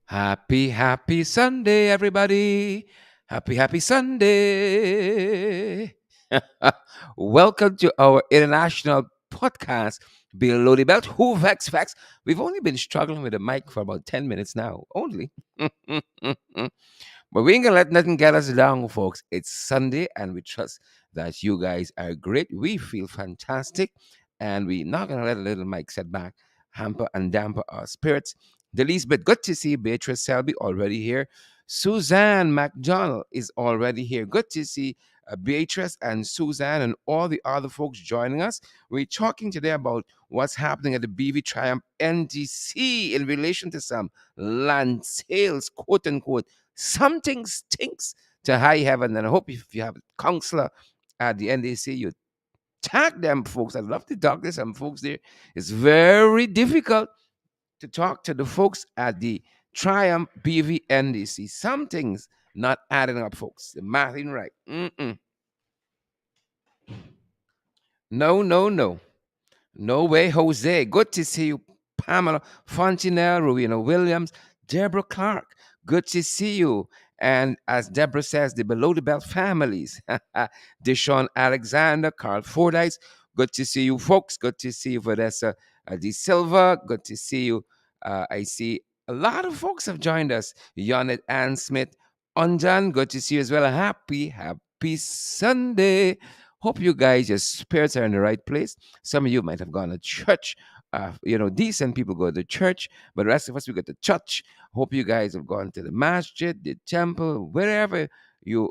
Happy Sunday, everybody. Happy Sunday. Welcome to our international podcast, Below the Belt. Who Vex Facts? We've only been struggling with the mic for about 10 minutes now, only. But we ain't gonna let nothing get us down, folks. It's Sunday, and we trust that you guys are great. We feel fantastic, and we're not gonna let a little mic setback hamper and damper our spirits. The least bit good to see Beatrice Selby already here. Suzanne McDonald is already here. Good to see Beatrice and Suzanne and all the other folks joining us. We're talking today about what's happening at the BV Triumph NDC in relation to some land sales, quote unquote. Something stinks to high heaven. And I hope if you have a counselor at the NDC, you tag them folks. I'd love to talk to some folks there. It's very difficult to talk to the folks at the Triumph BV NDC. Something's not adding up, folks. The math ain't right. No, no, no. No way, Jose. Good to see you, Pamela Fontenelle, Rowena Williams, Deborah Clark. Good to see you. And as Deborah says, the below the belt families, Deshaun Alexander, Carl Fordyce. Good to see you, folks. Good to see you, Vanessa De Silva. Good to see you. I see a lot of folks have joined us. Yonet Ann Smith, Unjan. Good to see you as well. Happy Sunday. Hope you guys, your spirits are in the right place. Some of you might have gone to church. Decent people go to church, but the rest of us, we go to church. Hope you guys have gone to the masjid, the temple, wherever you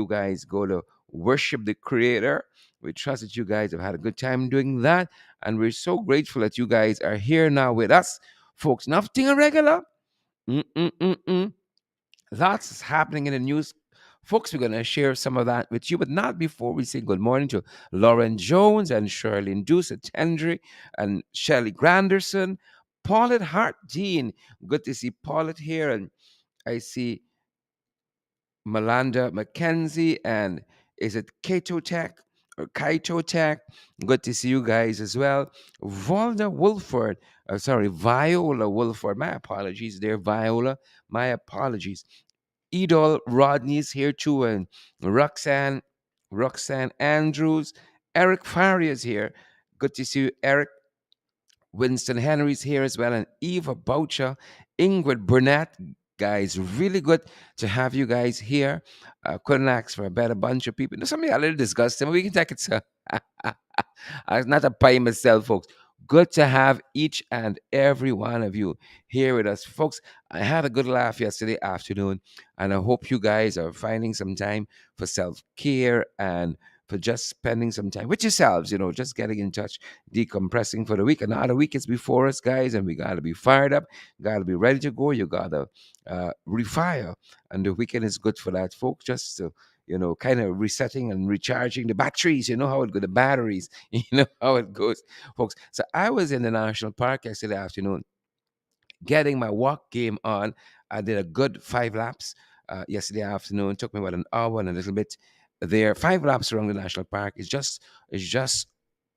guys go to worship the Creator. We trust that you guys have had a good time doing that, and we're so grateful that you guys are here now with us, folks. Nothing irregular. Mm-mm-mm-mm. Lots is happening in the news. Folks, we're going to share some of that with you, but not before we say good morning to Lauren Jones and Shirley Deuce Tendry and Shelley Granderson, Paulette Hart Dean. Good to see Paulette here. And I see Melanda McKenzie and is it Kato Tech or Kaito Tech? Good to see you guys as well. Volda Wolford, Viola Wolford. My apologies there, Viola. My apologies. Edol Rodney's here too, and Roxanne Andrews, Eric Faria's here. Good to see you, Eric. Winston Henry's here as well, and Eva Boucher, Ingrid Burnett. Guys, really good to have you guys here. Couldn't ask for a better bunch of people. Something a little disgusting, but we can take it. So I'm not a pie myself, folks. Good to have each and every one of you here with us, folks. I had a good laugh yesterday afternoon, and I hope you guys are finding some time for self care and for just spending some time with yourselves, just getting in touch, decompressing for the week. Another week is before us, guys, and we got to be fired up, got to be ready to go. You got to refire. And the weekend is good for that, folks, just to kind of resetting and recharging the batteries. You know how it goes, the batteries. You know how it goes, folks. So I was in the national park yesterday afternoon, getting my walk game on. I did a good 5 laps yesterday afternoon. Took me about an hour and a little bit there. 5 laps around the national park is just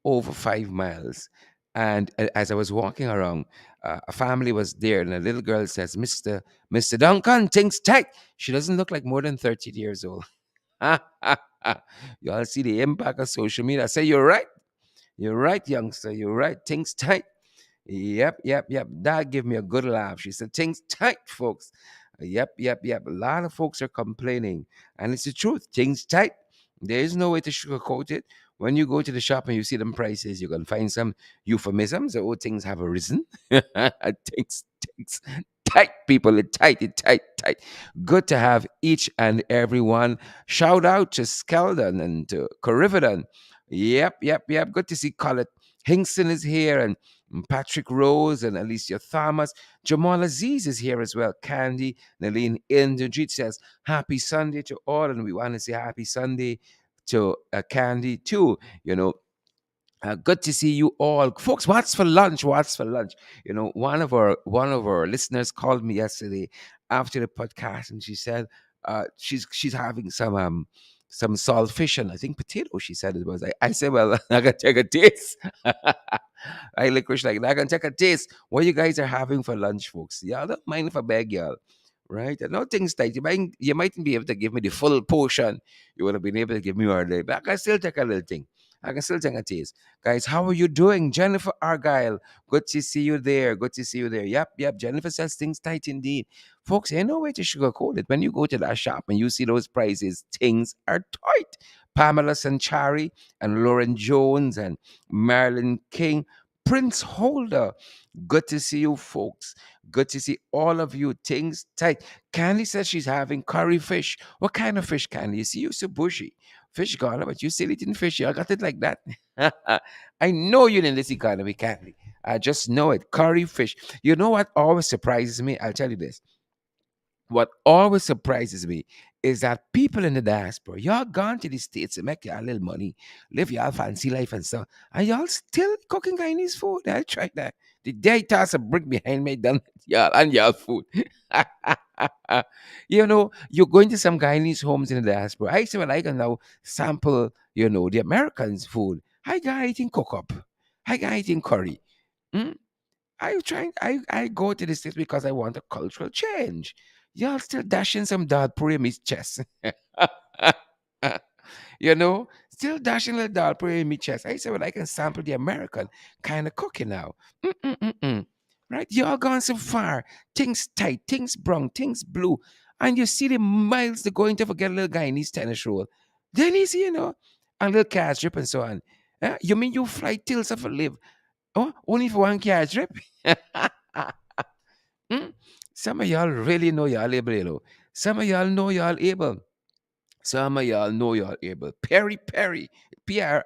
over 5 miles. And as I was walking around, a family was there, and a little girl says, "Mister Duncan, things tight." She doesn't look like more than 30 years old. You all see the impact of social media. I say, "You're right. You're right, youngster. You're right. Things tight." Yep. That gave me a good laugh. She said, "Things tight, folks." Yep. A lot of folks are complaining. And it's the truth. Things tight. There is no way to sugarcoat it. When you go to the shop and you see them prices, you can find some euphemisms. Oh, things have arisen. things tight, people. It tight. Good to have each and every one. Shout out to Skeldon and to Corrivedon. Yep. Good to see Colette Hinkson is here, and Patrick Rose and Alicia Thomas. Jamal Aziz is here as well. Candy, Naleen Inderjeet says, "Happy Sunday to all." And we want to say happy Sunday to Candy too. Good to see you all, folks. What's for lunch? What's for lunch? One of our listeners called me yesterday after the podcast, and she said she's having some saltfish and I think potato. She said it was. I said, well, I gotta take a taste. I licorice like that. I can take a taste. What you guys are having for lunch, folks? Y'all don't mind if I beg y'all. Right? And no things like you mightn't be able to give me the full portion. You would have been able to give me all day. But I can still take a little thing. I can still take a taste. Guys, how are you doing? Jennifer Argyle. Good to see you there. Good to see you there. Yep, yep. Jennifer says things tight indeed. Folks, ain't no way to sugarcoat it. When you go to that shop and you see those prices, things are tight. Pamela Sanchari and Lauren Jones and Marilyn King, Prince Holder. Good to see you, folks. Good to see all of you. Things tight. Candy says she's having curry fish. What kind of fish, Candy? You see, you so bushy. Fish gone, but you still eating fish. You got it like that. I know you're in this economy, Candy. I just know it. Curry fish. You know what always surprises me? I'll tell you this. What always surprises me is that people in the diaspora, y'all gone to the States to make y'all little money, live y'all fancy life and stuff, and y'all still cooking Chinese food. I tried that. The day toss a brick behind me, done y'all and y'all food. You're going to some Guyanese homes in the diaspora. I say, well, I can now sample, the Americans' food. I got eating cook up. I got eating curry. Mm? I go to the States because I want a cultural change. Y'all still dashing some dad puri in my chest. Still dashing a little dad puri in my chest. I say, well, I can sample the American kind of cooking now. Mm-mm-mm-mm. Right? Y'all gone so far. Things tight, things brown, things blue. And you see the miles to go into forget a little guy in his tennis roll. Then he's, and little cash drip and so on. You mean you fly tills of a live? Oh, only for one cash drip? Mm. Some of y'all really know y'all able, Some of y'all know y'all able. Some of y'all know y'all able. Perry Perry. Piri.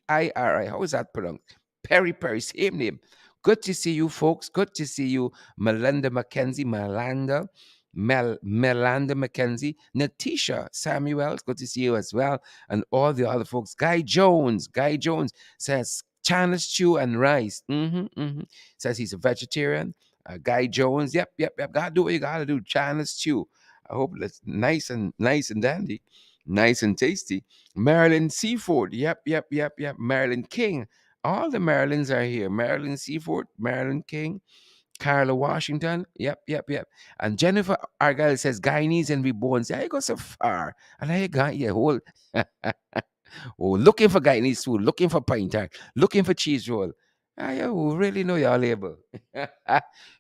How is that pronounced? Perry Perry. Same name. Good to see you, folks. Good to see you, Melinda McKenzie, Melanda McKenzie, Natisha Samuels. Good to see you as well. And all the other folks. Guy Jones. Guy Jones says China stew and rice. Says he's a vegetarian. Guy Jones. Yep, yep, yep. Gotta do what you gotta do. China stew. I hope that's nice and dandy, nice and tasty. Marilyn Seaford. Yep, yep, yep, yep. Marilyn King. All the Marilyns are here. Marilyn Seaford, Marilyn King, Carla Washington. Yep, yep, yep. And Jennifer Argyle says Guyanese and Reborn. I go so far. And I got your whole looking for Guyanese food, looking for pint tart, looking for cheese roll. I really know y'all label.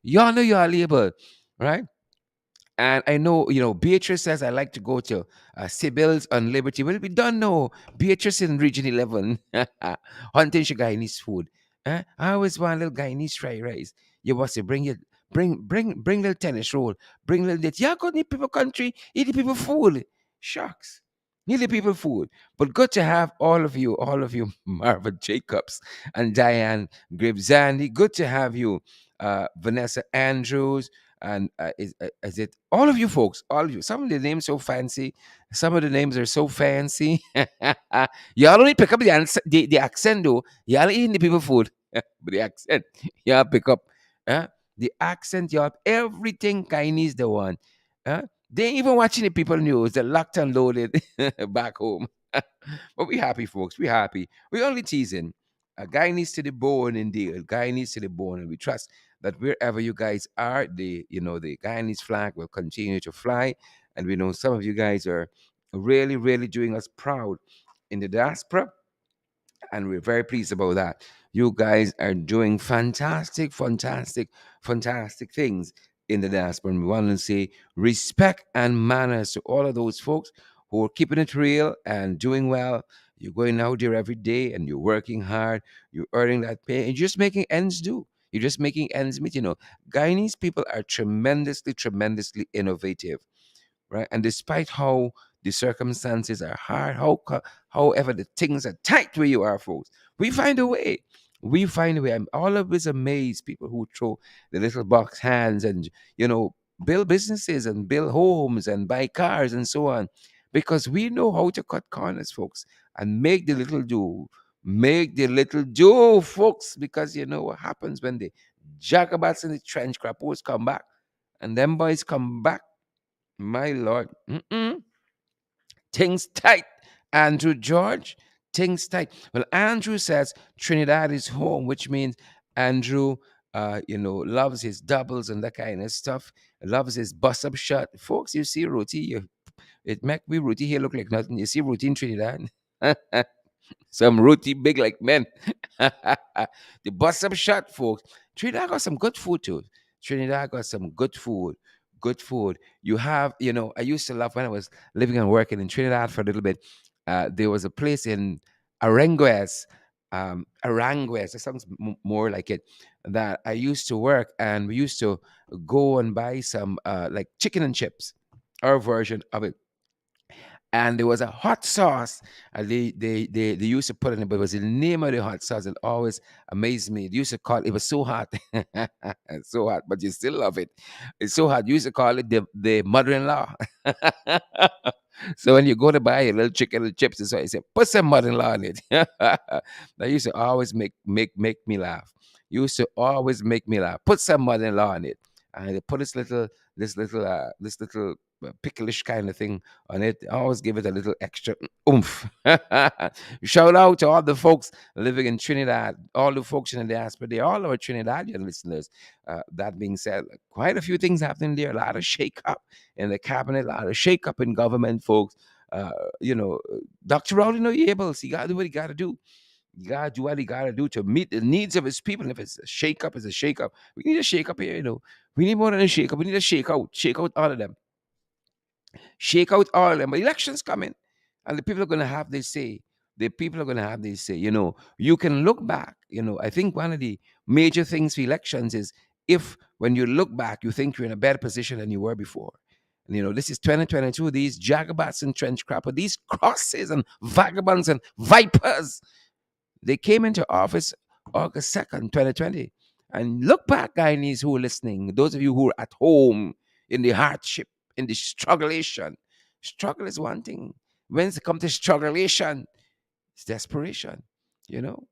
Y'all know y'all label, right? And I know, Beatrice says I like to go to Sibyl's on Liberty. Well, we don't know. Beatrice in Region 11. Hunting she Guyanese food. I always want a little Guyanese fried rice. You must say, bring little tennis roll. Bring little that. Yeah, go to the people country. Eat the people food. Shucks. Eat the people food. But good to have all of you, Marvin Jacobs and Diane Gribzandi. Good to have you, Vanessa Andrews, and is it all of you folks, all of you? Some of the names so fancy, some of the names are so fancy. Y'all only pick up the accent though. Y'all eating the people food, but the accent y'all pick up. uh, the accent, y'all, everything Chinese the one. They ain't even watching the people news. They're locked and loaded back home. But we happy, folks. We happy. We only teasing. A guy needs to the bone, indeed. A guy needs to the bone, and we trust that wherever you guys are, the Guyanese flag will continue to fly. And we know some of you guys are really, really doing us proud in the diaspora, and we're very pleased about that. You guys are doing fantastic, fantastic, fantastic things in the diaspora. And we want to say respect and manners to all of those folks who are keeping it real and doing well. You're going out there every day and you're working hard, you're earning that pay, and you're just making ends do. You're just making ends meet. Guyanese people are tremendously, tremendously innovative, right? And despite how the circumstances are hard, however the things are tight where you are, folks, we find a way. We find a way. I'm always amazed people who throw the little box hands and build businesses and build homes and buy cars and so on, because we know how to cut corners, folks, and make the little do. Make the little do, folks, because you know what happens when the jacobats and the trench crappers come back, and them boys come back, my Lord. Things tight. Andrew George, Things tight. Well, Andrew says Trinidad is home, which means Andrew, loves his doubles and that kind of stuff. Loves his bust up shot. Folks, you see Roti, it make me Roti here look like nothing. You see Roti in Trinidad. Some roti big like men. The bust up shot, folks. Trinidad got some good food too. Trinidad got some good food. Good food. You have, I used to love when I was living and working in Trinidad for a little bit. There was a place in Aranguez, Aranguez. That sounds more like it. That I used to work, and we used to go and buy some like chicken and chips, our version of it, and there was a hot sauce. They used to put in it, but it was the name of the hot sauce that always amazed me. They used to call it was so hot, it's so hot, but you still love it. It's so hot. You used to call it the mother-in-law. So when you go to buy a little chicken and chips, and so I said, put some mother-in-law in it. That used to always make me laugh. Used to always make me laugh. Put some mother-in-law in it, and they put this little picklish kind of thing on it. I always give it a little extra oomph. Shout out to all the folks living in Trinidad, all the folks in the diaspora. They all our Trinidadian listeners. That being said, quite a few things happening there. A lot of shake up in the cabinet, a lot of shake up in government, folks. Uh, you know, Dr. Rowley, you able. So you got to do what you got to do. You gotta do what you gotta do to meet the needs of his people. And if it's a shake up, it's a shake up. We need a shake up here. We need more than a shake up. We need a shake out all of them, shake out all of them. But elections coming, and the people are going to have their say. The people are going to have their say. You can look back. I think one of the major things for elections is if, when you look back, you think you're in a better position than you were before. And, this is 2022. These jagabats and trench crapper, these crosses and vagabonds and vipers, they came into office August 2nd, 2020. And look back, guys, who are listening, those of you who are at home in the hardship, in the strugglation. Struggle is one thing. When it comes to strugglation, it's desperation. You know?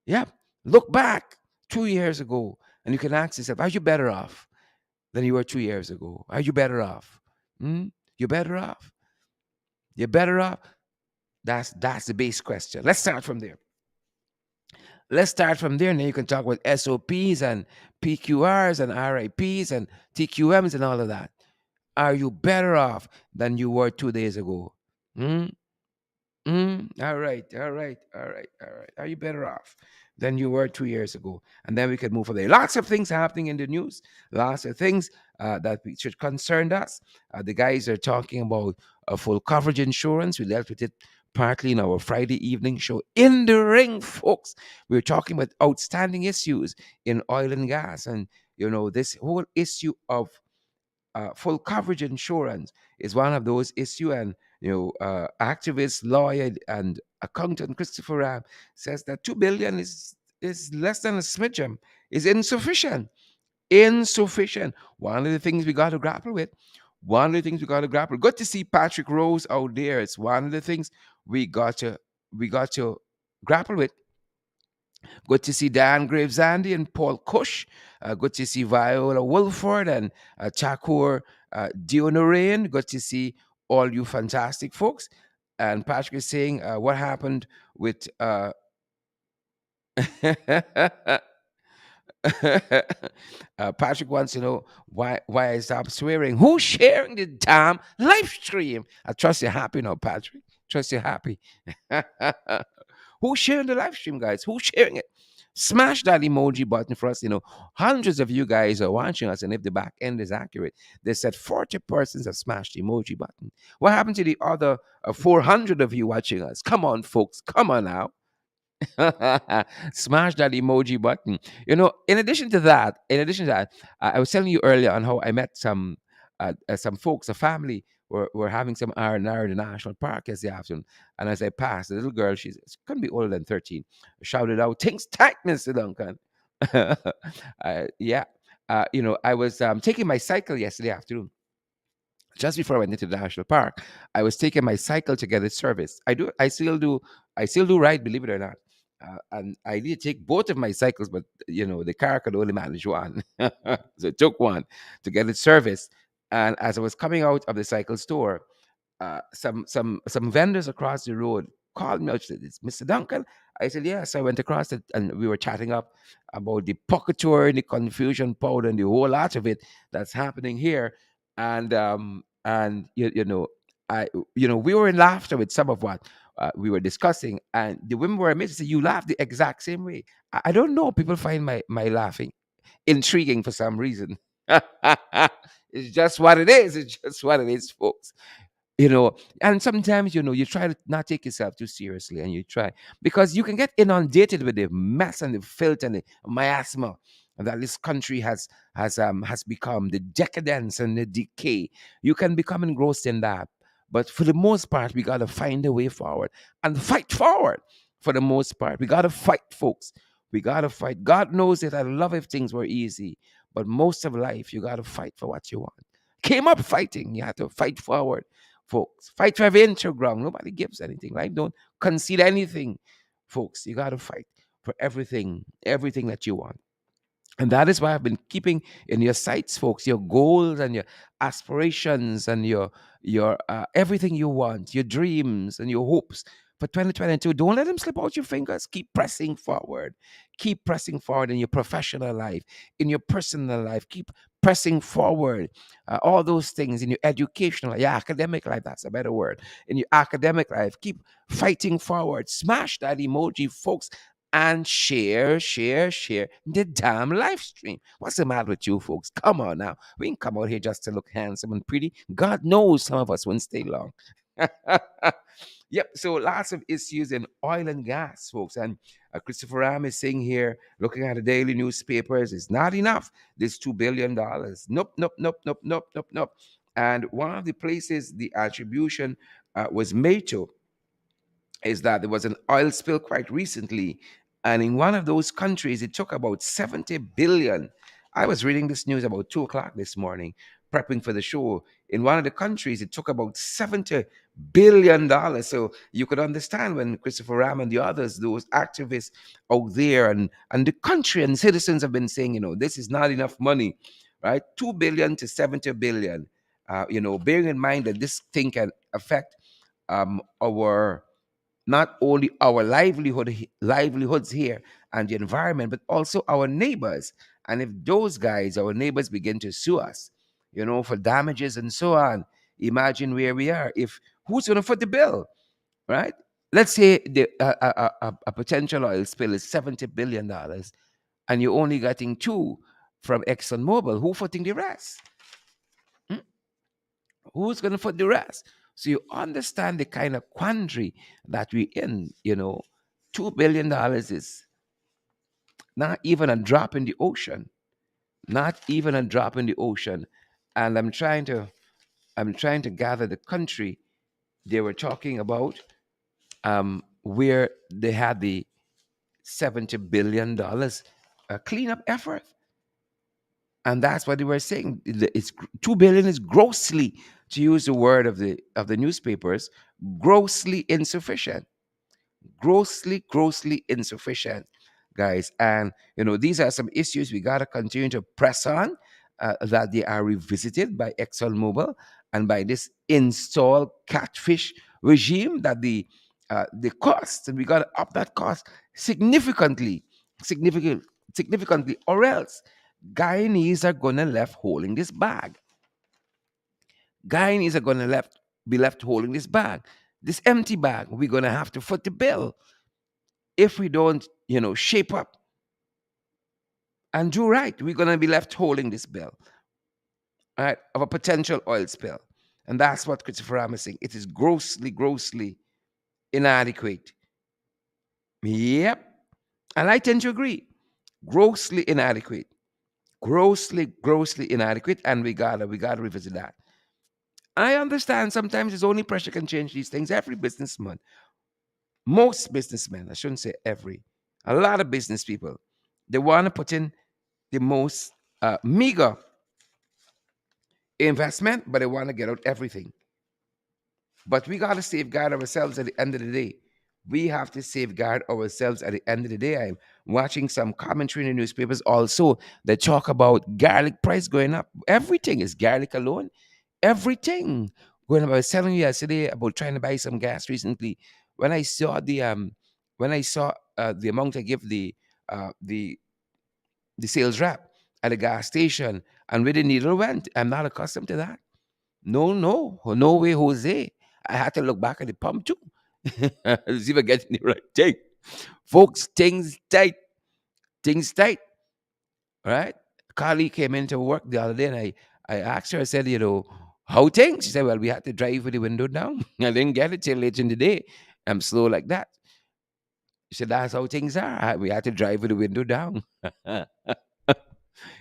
Yeah. Look back 2 years ago and you can ask yourself, are you better off than you were 2 years ago? Are you better off? Hmm? You're better off? You're better off? That's the base question. Let's start from there. And then you can talk about SOPs and PQRs and RIPs and TQMs and all of that. Are you better off than you were 2 days ago? Hmm? All right, all right, all right, all right. Are you better off than you were 2 years ago? And then we can move from there. Lots of things happening in the news. Lots of things that should concern us. The guys are talking about full coverage insurance. We dealt with it partly in our Friday evening show. In the ring, folks. We're talking about outstanding issues in oil and gas. And, this whole issue of full coverage insurance is one of those issues. And activist, lawyer, and accountant Christopher Ram says that 2 billion is less than a smidgen, is insufficient. Insufficient. One of the things we got to grapple with. One of the things we got to grapple. Good to see Patrick Rose out there. It's one of the things we got to grapple with. Good to see Dan Gravesandi and Paul Cush. Good to see Viola Wolford and Chakur Dionarain. Good to see all you fantastic folks. And Patrick is saying, what happened with Patrick wants to know why I stopped swearing. Who's sharing the damn live stream? I trust you're happy now, Patrick. Trust you're happy. Who's sharing the live stream, guys? Who's sharing it? Smash that emoji button for us. Hundreds of you guys are watching us, and if the back end is accurate, they said 40 persons have smashed the emoji button. What happened to the other 400 of you watching us? Come on, folks. Come on now. Smash that emoji button. In addition to that, I was telling you earlier on how I met some folks, a family were having some R&R in the national park yesterday afternoon. And as I passed, the little girl, she couldn't be older than 13, shouted out, "Things tight, Mr. Duncan." Yeah. I was taking my cycle yesterday afternoon just before I went into the national park. I was taking my cycle to get it serviced. I still do ride, believe it or not. And I did take both of my cycles, but the car could only manage one, so I took one to get it serviced. And as I was coming out of the cycle store, some vendors across the road called me out. She said, "It's Mr. Duncan." I said, "Yes." I went across it and we were chatting up about the pocket tour and the confusion powder and the whole lot of it that's happening here. And you know, I we were in laughter with some of what we were discussing, and the women were amazed. They said, "You laugh the exact same way." I don't know. People find my laughing intriguing for some reason. It's just what it is. It's just what it is, folks. And sometimes you try to not take yourself too seriously, and you try because you can get inundated with the mess and the filth and the miasma that this country has become, the decadence and the decay. You can become engrossed in that, but for the most part we got to find a way forward and fight forward. For the most part we got to fight, folks. We got to fight. God knows that I love if things were easy, but most of life you got to fight for what you want. Came up fighting, you have to fight forward, folks. Fight for every inch of ground. Nobody gives anything, right? Don't concede anything, folks. You got to fight for everything that you want. And that is why I've been keeping in your sights, folks, your goals and your aspirations and your everything you want, your dreams and your hopes for 2022. Don't let them slip out your fingers. Keep pressing forward. Keep pressing forward in your professional life, in your personal life. Keep pressing forward. All those things in your educational, your academic life. That's a better word. In your academic life, keep fighting forward. Smash that emoji, folks, and share the damn live stream. What's the matter with you folks? Come on now. We can come out here just to look handsome and pretty. God knows some of us won't stay long. Yep. So lots of issues in oil and gas, folks. And Christopher Ram is saying here, looking at the daily newspapers, it's not enough. This $2 billion. Nope, nope, nope, nope, nope, nope, nope. And one of the places the attribution was made to is that there was an oil spill quite recently, and in one of those countries it took about 70 billion. I was reading this news about 2 o'clock this morning prepping for the show. In one of the countries it took about 70 billion dollars. So you could understand when Christopher Ram and the others, those activists out there, and the country and citizens have been saying, this is not enough money, right? 2 billion to 70 billion. Bearing in mind that this thing can affect our not only our livelihoods here and the environment, but also our neighbors. And if those guys, our neighbors, begin to sue us, for damages and so on, imagine where we are. If who's going to foot the bill, right? Let's say a potential oil spill is $70 billion, and you're only getting two from ExxonMobil. Who footing the rest? Hmm? Who's going to foot the rest? So you understand the kind of quandary that we're in. $2 billion is not even a drop in the ocean. Not even a drop in the ocean. And I'm trying to gather the country they were talking about, where they had the $70 billion cleanup effort. And that's what they were saying. It's 2 billion is grossly, to use the word of the newspapers, grossly insufficient. Grossly insufficient, guys. And these are some issues we got to continue to press on, that they are revisited by ExxonMobil and by this installed catfish regime, that the cost, and we got to up that cost significant significantly, or else Guyanese are gonna left holding this bag. Guyanese are gonna be left holding this bag, this empty bag. We're gonna have to foot the bill if we don't, shape up and do right. We're gonna be left holding this bill, all right, of a potential oil spill. And that's what Christopher Ram is saying. It is grossly inadequate. Yep. And I tend to agree. Grossly inadequate. Grossly inadequate. And we gotta revisit that. I understand sometimes it's only pressure can change these things. Every businessman, most businessmen, I shouldn't say every, a lot of business people, they want to put in the most meager investment, but they want to get out everything. But we got to safeguard ourselves at the end of the day. We have to safeguard ourselves at the end of the day. I'm watching some commentary in the newspapers also that talk about garlic price going up. Everything is garlic alone. Everything going up. I was telling you yesterday about trying to buy some gas recently. when I saw the amount I give uh, the the sales rep at the gas station, and where the needle went. I'm not accustomed to that. No, no, no way, Jose. I had to look back at the pump too. See if I get the right thing. Folks, things tight, right? Carly came into work the other day, and I asked her, I said, how things? She said, well, we had to drive with the window down. I didn't get it till late in the day. I'm slow like that. She said, that's how things are. We had to drive with the window down.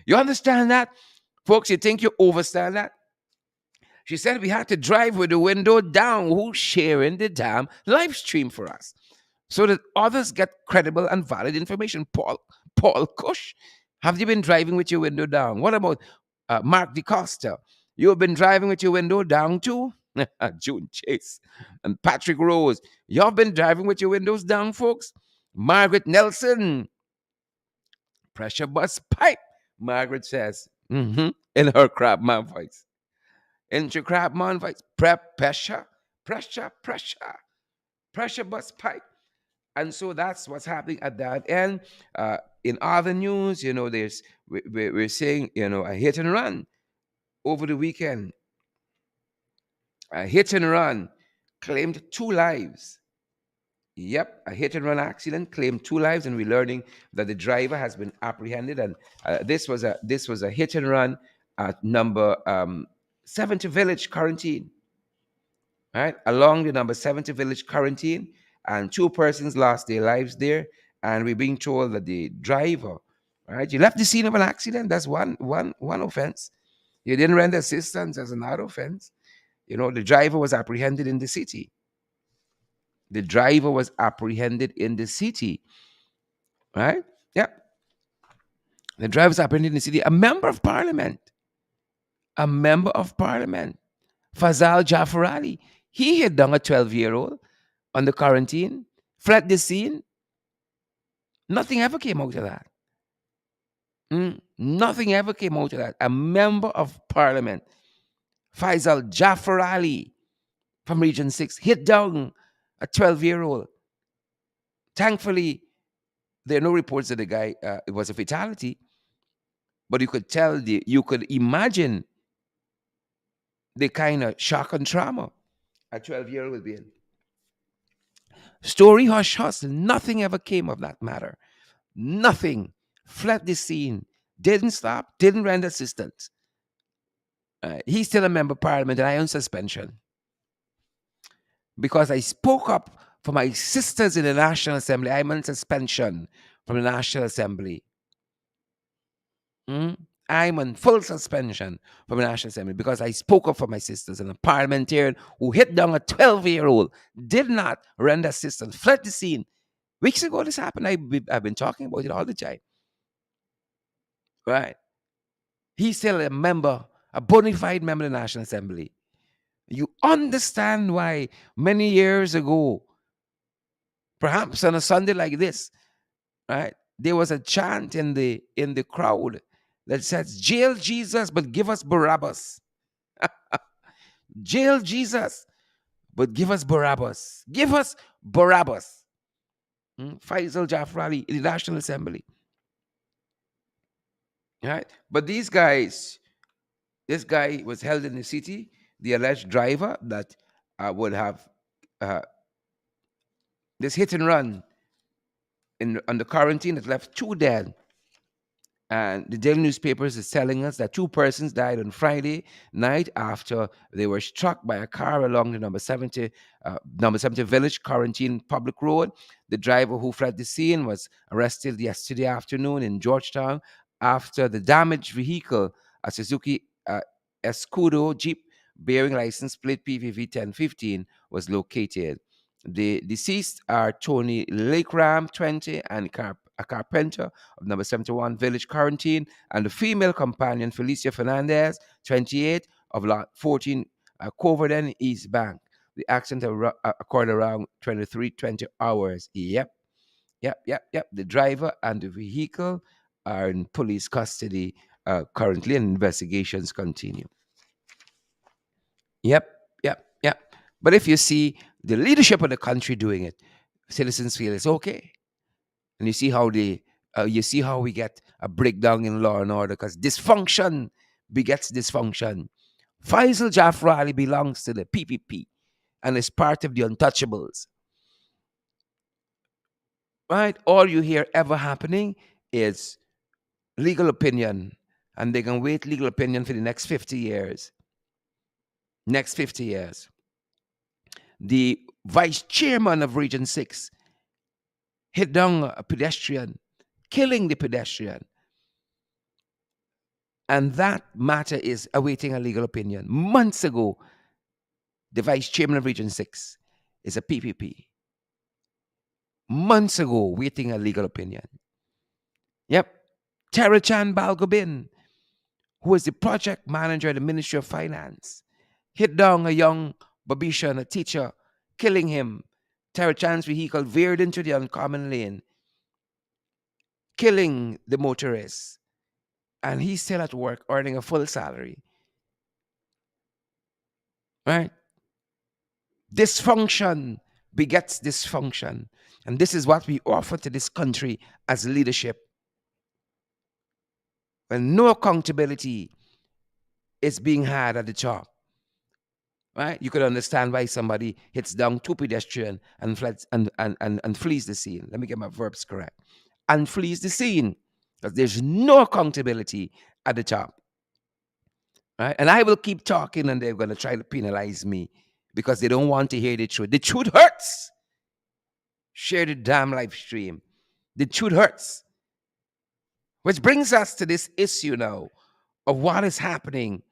You understand that? Folks, you think you overstand that? She said we had to drive with the window down. Who's sharing the damn live stream for us? So that others get credible and valid information. Paul Cush, have you been driving with your window down? What about Mark DeCosta? You have been driving with your window down too? June Chase and Patrick Rose. You've been driving with your windows down, folks? Margaret Nelson, pressure bus pipe. Margaret says, in her crab man voice. Into crab man voice. Pressure bus pipe. And so that's what's happening at that end. In other news, we're seeing, a hit and run over the weekend. A hit and run claimed 2 lives. Yep, a hit and run accident claimed 2 lives, and we're learning that the driver has been apprehended. And this was a hit and run at number 70 Village Quarantine, right? Along the number 70 Village Quarantine, and 2 persons lost their lives there. And we're being told that the driver, right, you left the scene of an accident. That's one offense. You didn't render assistance as another offense. The driver was apprehended in the city. The driver was apprehended in the city, right? Yep. The driver was apprehended in the city. A member of parliament, Fazal Jafar Ali, he hit down a 12-year-old on the quarantine, fled the scene. Nothing ever came out of that. Nothing ever came out of that. A member of parliament, Faisal Jafar Ali from Region 6, hit down a 12-year-old. Thankfully, there are no reports that the guy, it was a fatality, but you could imagine the kind of shock and trauma a 12-year-old would be in. Story hush hush. Nothing ever came of that matter. Nothing. Fled the scene. Didn't stop. Didn't render assistance. He's still a member of parliament, and I on suspension because I spoke up for my sisters in the National Assembly. I'm on suspension from the National Assembly. I'm on full suspension from the National Assembly because I spoke up for my sisters, and a parliamentarian who hit down a 12-year-old did not render assistance, fled the scene. Weeks ago, this happened. I've been talking about it all the time. Right? He's still a member, a bona fide member of the National Assembly. You understand why many years ago, perhaps on a Sunday like this, right, there was a chant in the crowd that says, "Jail Jesus, but give us Barabbas." Jail Jesus, but give us Barabbas. Give us Barabbas. Faisal Jafar Ali in the National Assembly. Right? But this guy was held in the city. The alleged driver that would have this hit and run on the quarantine that left 2 dead. And the daily newspapers is telling us that 2 persons died on Friday night after they were struck by a car along the number 70 Village Quarantine Public Road. The driver who fled the scene was arrested yesterday afternoon in Georgetown after the damaged vehicle, a Suzuki Escudo Jeep bearing license plate PVV 1015, was located. The deceased are Tony Lakeram, 20, and a carpenter of number 71 Village Quarantine, and the female companion Felicia Fernandez, 28, of lot 14 Coverden East Bank. The accident occurred around 23:20 hours. Yep. The driver and the vehicle are in police custody currently, and investigations continue. Yep. But if you see the leadership of the country doing it, citizens feel it's okay. And you see how we get a breakdown in law and order because dysfunction begets dysfunction. Faisal Jaffer Ali belongs to the PPP and is part of the untouchables. Right? All you hear ever happening is legal opinion, and they can wait legal opinion for the next 50 years. Next 50 years. The vice chairman of Region 6 hit down a pedestrian, killing the pedestrian. And that matter is awaiting a legal opinion. Months ago, the vice chairman of Region 6 is a PPP. Months ago, waiting a legal opinion. Yep. Terachan Balgobin, who was the project manager at the Ministry of Finance, hit down a young Babishan, a teacher, killing him. Terachan's vehicle veered into the uncommon lane, killing the motorist. And he's still at work, earning a full salary. Right? Dysfunction begets dysfunction. And this is what we offer to this country as leadership. When no accountability is being had at the top. Right? You could understand why somebody hits down two pedestrians and flees the scene. Let me get my verbs correct. And flees the scene. Because there's no accountability at the top. Right? And I will keep talking and they're going to try to penalize me because they don't want to hear the truth. The truth hurts. Share the damn live stream. The truth hurts. Which brings us to this issue now of what is happening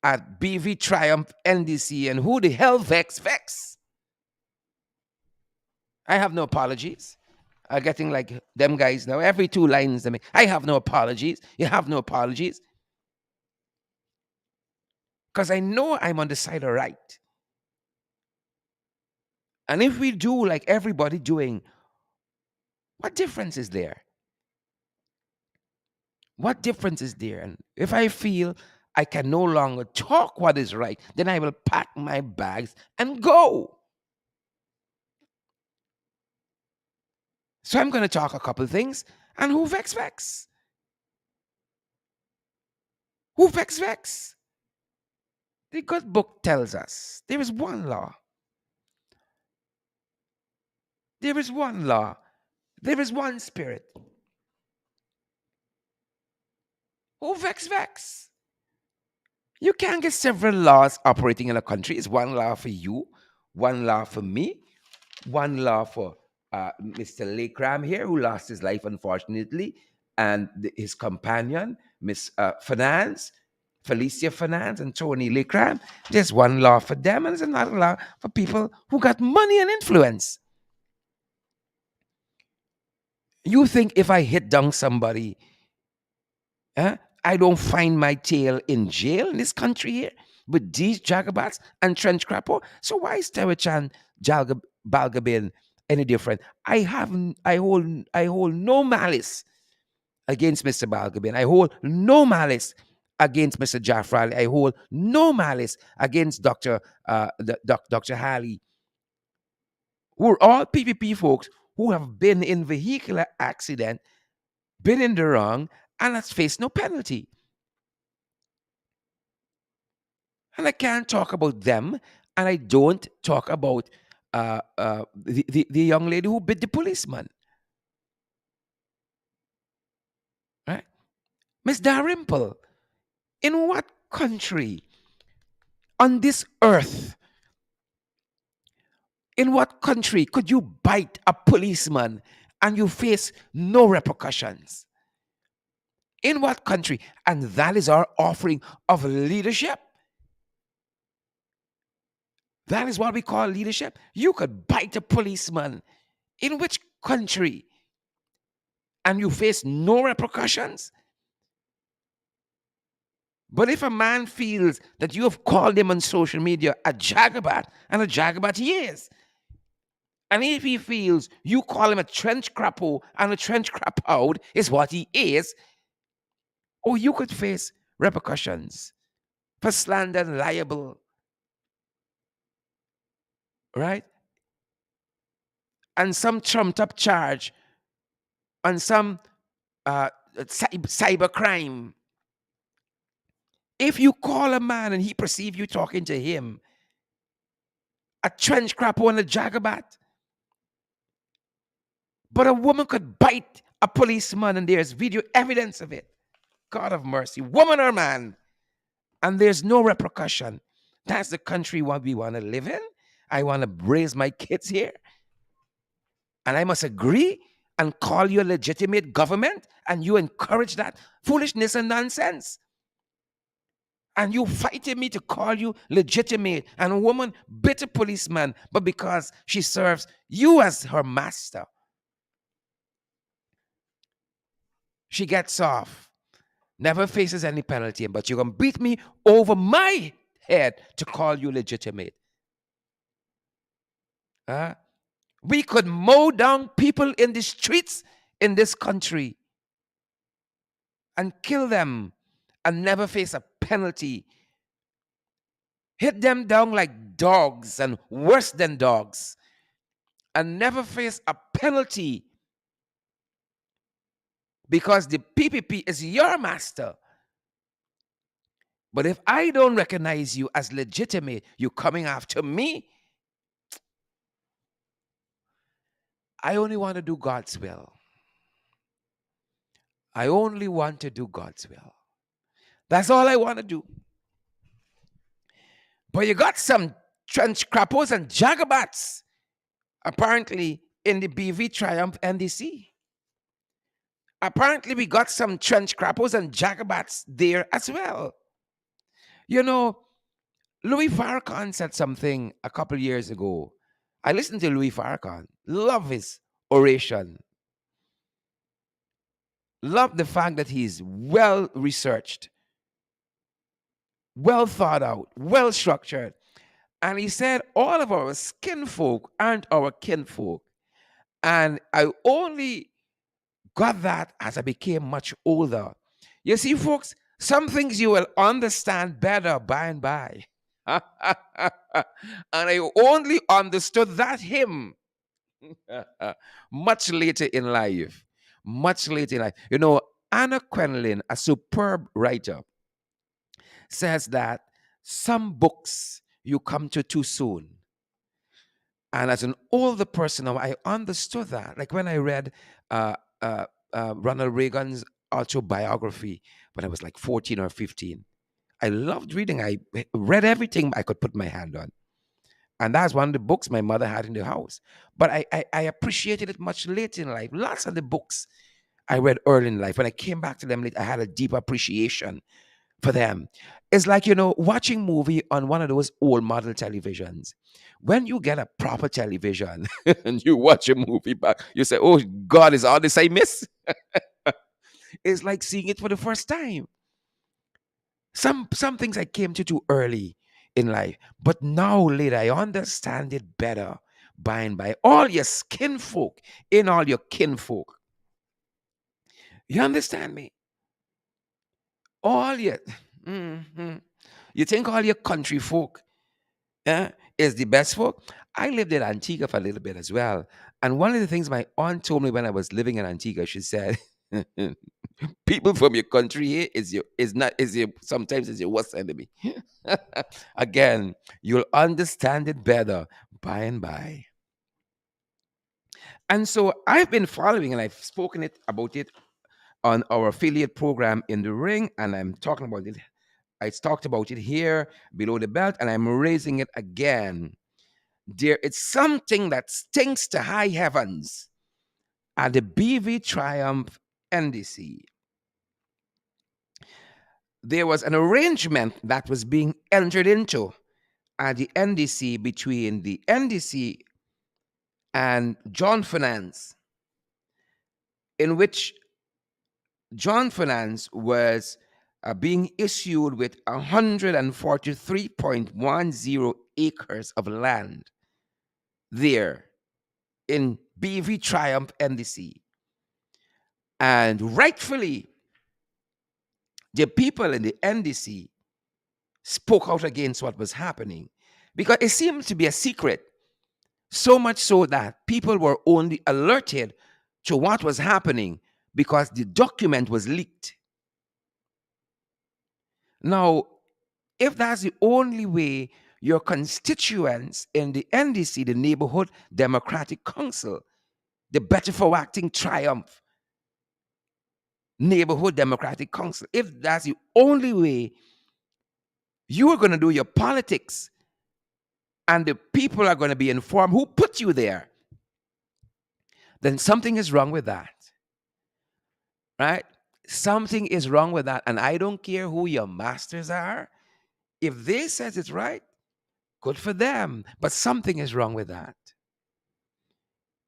at BV Triumph NDC and who the hell vex. I have no apologies. I'm getting like them guys now. Every two lines they make. I have no apologies. You have no apologies. Because I know I'm on the side of right. And if we do like everybody doing, what difference is there? What difference is there? And if I feel I can no longer talk what is right, then I will pack my bags and go. So I'm going to talk a couple things. And who vex? Who vex? The good book tells us there is one law. There is one law. There is one spirit. Who vex? You can't get several laws operating in a country. It's one law for you, one law for me, one law for Mr. Lakram here, who lost his life, unfortunately, and his companion, Miss Finance, Felicia Finance, and Tony Lakram. There's one law for them, and there's another law for people who got money and influence. You think if I hit down somebody, I don't find my tail in jail in this country here with these jagabats and trench crapper? So why is Terachan Balgabin any different? I hold no malice against Mr. Balgabin. I hold no malice against Mr. Jaffrali. I hold no malice against Dr. Halley, who are all PPP folks who have been in vehicular accident, been in the wrong, and has faced no penalty. And I can't talk about them, and I don't talk about the young lady who bit the policeman. Right? Miss Dalrymple, in what country on this earth, in what country could you bite a policeman and you face no repercussions? In what country? And that is our offering of leadership. That is what we call leadership. You could bite a policeman. In which country? And you face no repercussions? But if a man feels that you have called him on social media a jagabat, and a jagabat he is, and if he feels you call him a trench crapo, and a trench crapout is what he is, or you could face repercussions for slander and libel, right? and some trumped up charge on some cyber crime. If you call a man and he perceive you talking to him, a trench crapper and a jagabat, but a woman could bite a policeman and there's video evidence of it. God of mercy, woman or man, and there's no repercussion. That's the country what we want to live in. I want to raise my kids here, and I must agree and call you a legitimate government, and you encourage that foolishness and nonsense. And you fighting me to call you legitimate, and a woman bit a policeman, but because she serves you as her master, she gets off, never faces any penalty, but you're going to beat me over my head to call you legitimate. Uh, we could mow down people in the streets in this country and kill them and never face a penalty. Hit them down like dogs and worse than dogs and never face a penalty because the PPP is your master. But if I don't recognize you as legitimate, you coming after me, I only want to do God's will. I only want to do God's will. That's all I want to do. But you got some trench crappos and jagabats, apparently, in the BV Triumph NDC. Apparently, we got some trench crappos and jagabats there as well. You know, Louis Farrakhan said something a couple years ago. I listened to Louis Farrakhan, love his oration, love the fact that he's well researched, well thought out, well structured. And he said, all of our skinfolk aren't our kinfolk. And I only got that as I became much older. You see, folks, some things you will understand better by and by. And I only understood that hymn much later in life. Much later in life. You know, Anna Quenlin, a superb writer, says that some books you come to too soon. And as an older person now, I understood that. Like when I read uh, Ronald Reagan's autobiography when I was like 14 or 15. I loved reading. I read everything I could put my hand on. And that's one of the books my mother had in the house. But I appreciated it much later in life. Lots of the books I read early in life, when I came back to them later, I had a deep appreciation for them. It's like, you know, watching movie on one of those old model televisions. When you get a proper television and you watch a movie back, you say, oh, God, is all this I miss? It's like seeing it for the first time. Some things I came to too early in life, but now later I understand it better by and by. All your skinfolk in all your kinfolk. You understand me? All your Mhm. You think all your country folk is the best folk? I lived in Antigua for a little bit as well. And one of the things my aunt told me when I was living in Antigua, she said, people from your country here is your sometimes is your worst enemy. Again, you'll understand it better by and by. And so I've been following and I've spoken about it on our affiliate program in the ring, and I'm talking about it. I talked about it here below the belt, and I'm raising it again. There is something that stinks to high heavens at the BV Triumph NDC. There was an arrangement that was being entered into at the NDC between the NDC and John Finance, in which John Finance was being issued with 143.10 acres of land there in BV Triumph NDC. And rightfully, the people in the NDC spoke out against what was happening because it seemed to be a secret. So much so that people were only alerted to what was happening because the document was leaked. Now, if that's the only way your constituents in the NDC, the Neighborhood Democratic Council, the Better for Acting Triumph Neighborhood Democratic Council, if that's the only way you are going to do your politics and the people are going to be informed who put you there, then something is wrong with that, right? Something is wrong with that. And I don't care who your masters are. If they says it's right, good for them. But something is wrong with that.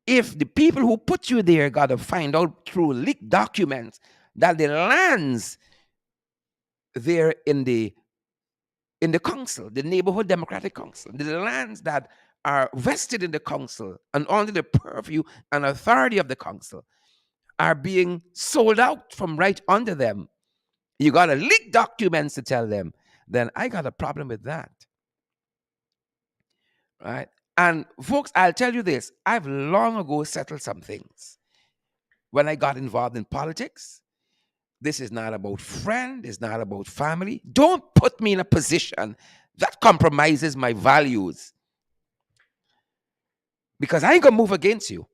If the people who put you there got to find out through leaked documents that the lands there in the council, the Neighborhood Democratic Council, the lands that are vested in the council and under the purview and authority of the council are being sold out from right under them. You got to leak documents to tell them, then I got a problem with that. Right? And folks, I'll tell you this, I've long ago settled some things. When I got involved in politics, this is not about friend, it's not about family. Don't put me in a position that compromises my values because I ain't gonna move against you.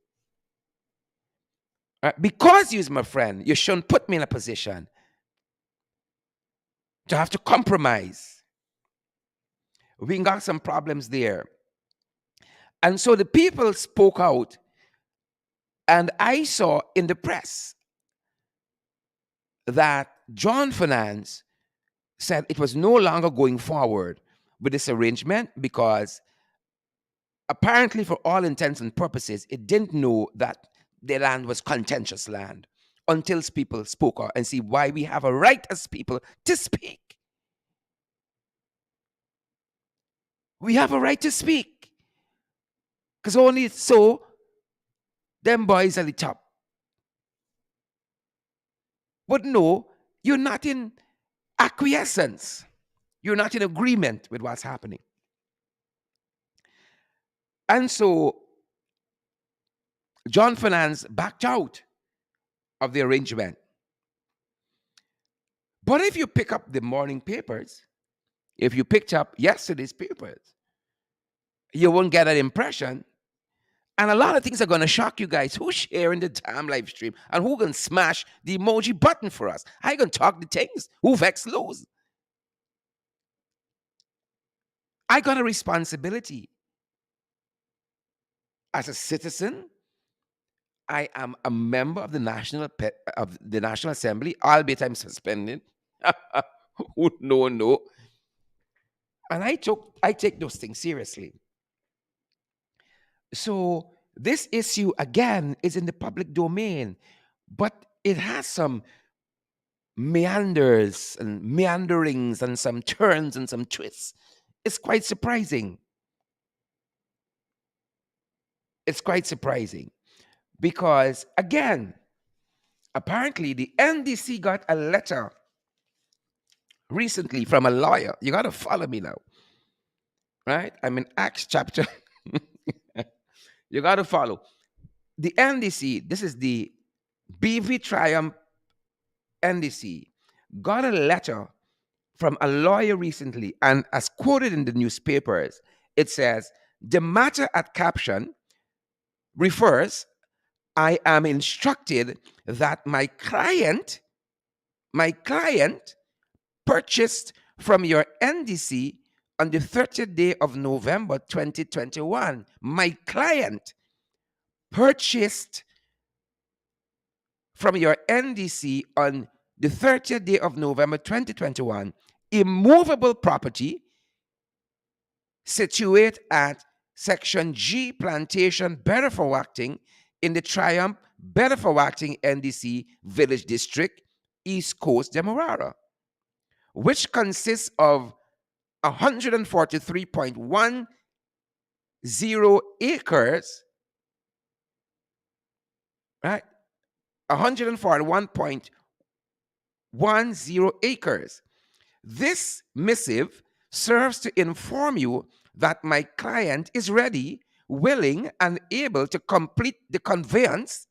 Because you're my friend, you shouldn't put me in a position to have to compromise. We got some problems there. And so the people spoke out, and I saw in the press that John Finance said it was no longer going forward with this arrangement because apparently, for all intents and purposes, it didn't know that the land was contentious land until people spoke out and see why we have a right as people to speak. We have a right to speak because only so them boys at the top would know you're not in acquiescence. You're not in agreement with what's happening. And so John Finance backed out of the arrangement. But if you pick up the morning papers, if you picked up yesterday's papers, you won't get that impression. And a lot of things are going to shock you guys. Who's sharing the damn live stream? And who can smash the emoji button for us? I can talk the things. Who vex lose? I got a responsibility. As a citizen, I am a member of the National Assembly, albeit I'm suspended. No. And I take those things seriously. So this issue again is in the public domain, but it has some meanders and meanderings and some turns and some twists. It's quite surprising. It's quite surprising because, again, apparently the NDC got a letter recently from a lawyer. You got to follow me now, right? I'm in Acts chapter. You got to follow. The NDC, this is the BV Triumph NDC, got a letter from a lawyer recently, and as quoted in the newspapers, it says, the matter at caption refers, I am instructed that my client purchased from your NDC on the 30th day of November 2021. My client purchased from your NDC on the 30th day of November 2021 immovable property situate at Section G Plantation Bedford in the Triumph Bedford NDC Village District, East Coast, Demerara, which consists of 143.10 acres, right? 141.10 acres. This missive serves to inform you that my client is ready willing and able to complete the conveyance.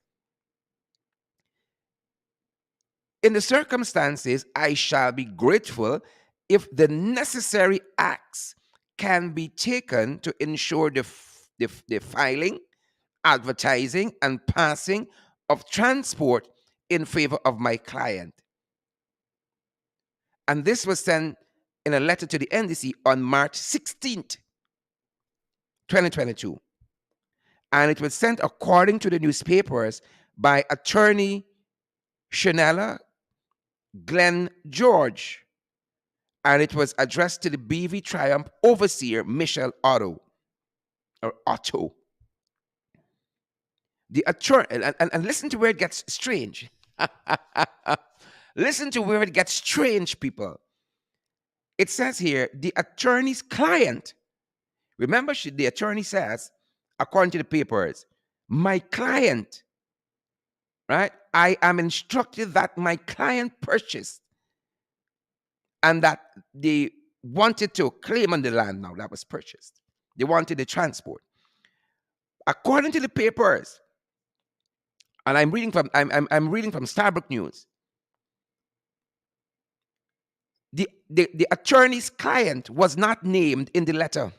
In the circumstances, I shall be grateful if the necessary acts can be taken to ensure the filing, advertising, and passing of transport in favor of my client. And this was sent in a letter to the NDC on March 16th, 2022. And it was sent according to the newspapers by attorney Shanella Glenn George, and it was addressed to the BV Triumph overseer Michelle Otto or Otto. The attorney, and listen to where it gets strange. Listen to where it gets strange, people. It says here the attorney's client. Remember, the attorney says, according to the papers, my client, right? I am instructed that my client purchased and that they wanted to claim on the land now that was purchased. They wanted the transport. According to the papers, and I'm reading from Starbuck News, the attorney's client was not named in the letter.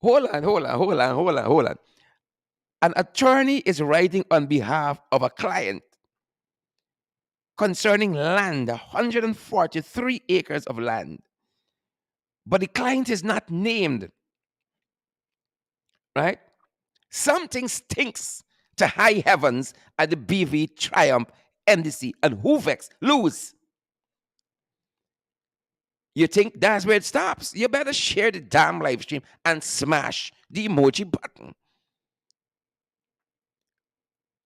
Hold on. An attorney is writing on behalf of a client concerning land, 143 acres of land. But the client is not named, right? Something stinks to high heavens at the BV Triumph NDC and Hoovex lose. You think that's where it stops? You better share the damn live stream and smash the emoji button.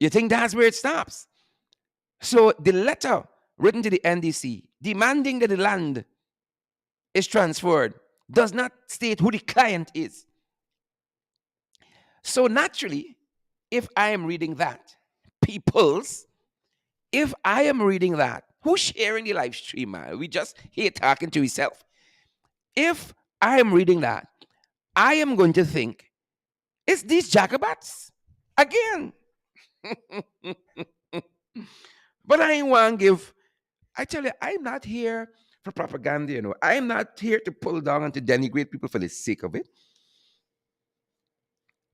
You think that's where it stops? So the letter written to the NDC demanding that the land is transferred does not state who the client is. So naturally, if I am reading that, if I am reading that, who's sharing the live stream, man? We just here talking to himself. If I am reading that, I am going to think, it's these Jacobats again. But I ain't want to give. I tell you, I'm not here for propaganda, I'm not here to pull down and to denigrate people for the sake of it.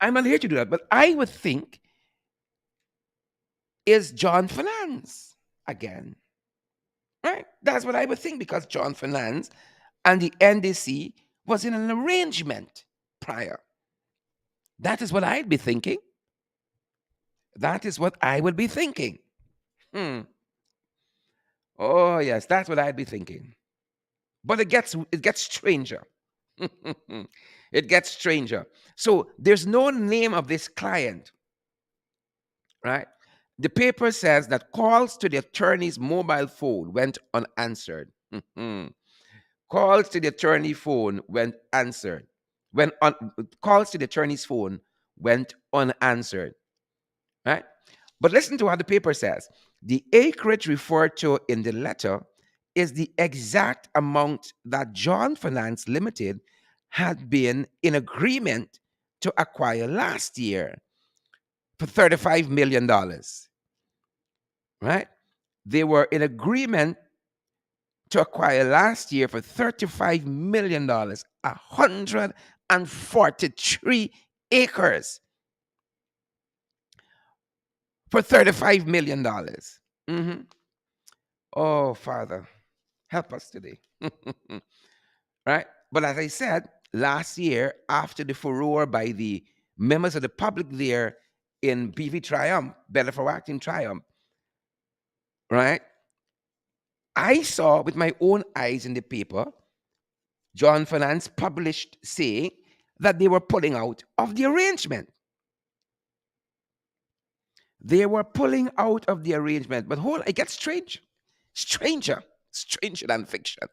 I'm not here to do that. But I would think, is John Finance again. Right? That's what I would think, because John Finance and the NDC was in an arrangement prior. That is what I'd be thinking. That is what I would be thinking. Oh, yes, that's what I'd be thinking. But it gets stranger. It gets stranger. So there's no name of this client, right? The paper says that calls to the attorney's mobile phone went unanswered. Calls to the attorney phone went answered. Calls to the attorney's phone went unanswered. Right? But listen to what the paper says. The acreage referred to in the letter is the exact amount that John Finance Limited had been in agreement to acquire last year for $35 million. Right? They were in agreement to acquire last year for $35 million, 143 acres for $35 million. Oh, Father, help us today. Right? But as I said, last year, after the furore by the members of the public there in BV Triumph, Better for Acting Triumph, right? I saw with my own eyes in the paper, John Finance published saying that they were pulling out of the arrangement. They were pulling out of the arrangement. But it gets stranger than fiction.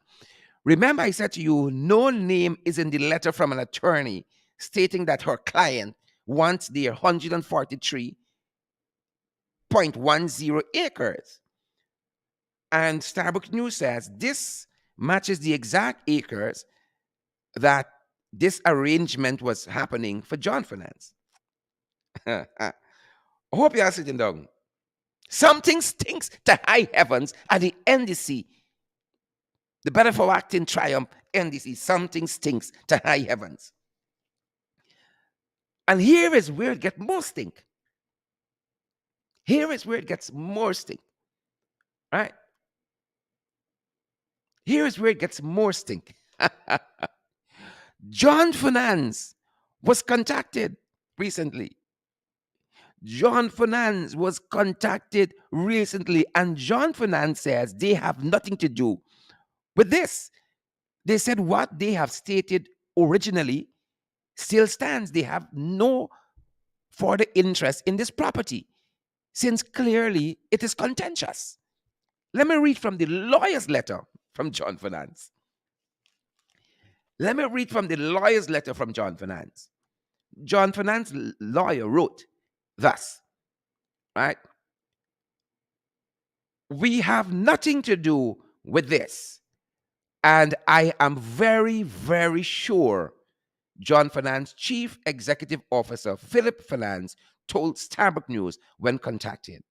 Remember, I said to you, no name is in the letter from an attorney stating that her client wants their 143.10 acres. And Starbucks News says this matches the exact acres that this arrangement was happening for John Finance. I hope you are sitting down. Something stinks to high heavens at the NDC. The Better for Acting Triumph NDC. Something stinks to high heavens. And here is where it gets more stink. Here is where it gets more stink. Right? Here is where it gets more stink. John Finance was contacted recently. John Finance was contacted recently, and John Finance says they have nothing to do with this. They said what they have stated originally still stands. They have no further interest in this property, since clearly it is contentious. Let me read from the lawyer's letter from John Finance. Let me read from the lawyer's letter from John Finance. John Finance lawyer wrote thus, right? We have nothing to do with this. And I am very, very sure John Finance Chief Executive Officer Philip Finance told Starbuck News when contacted.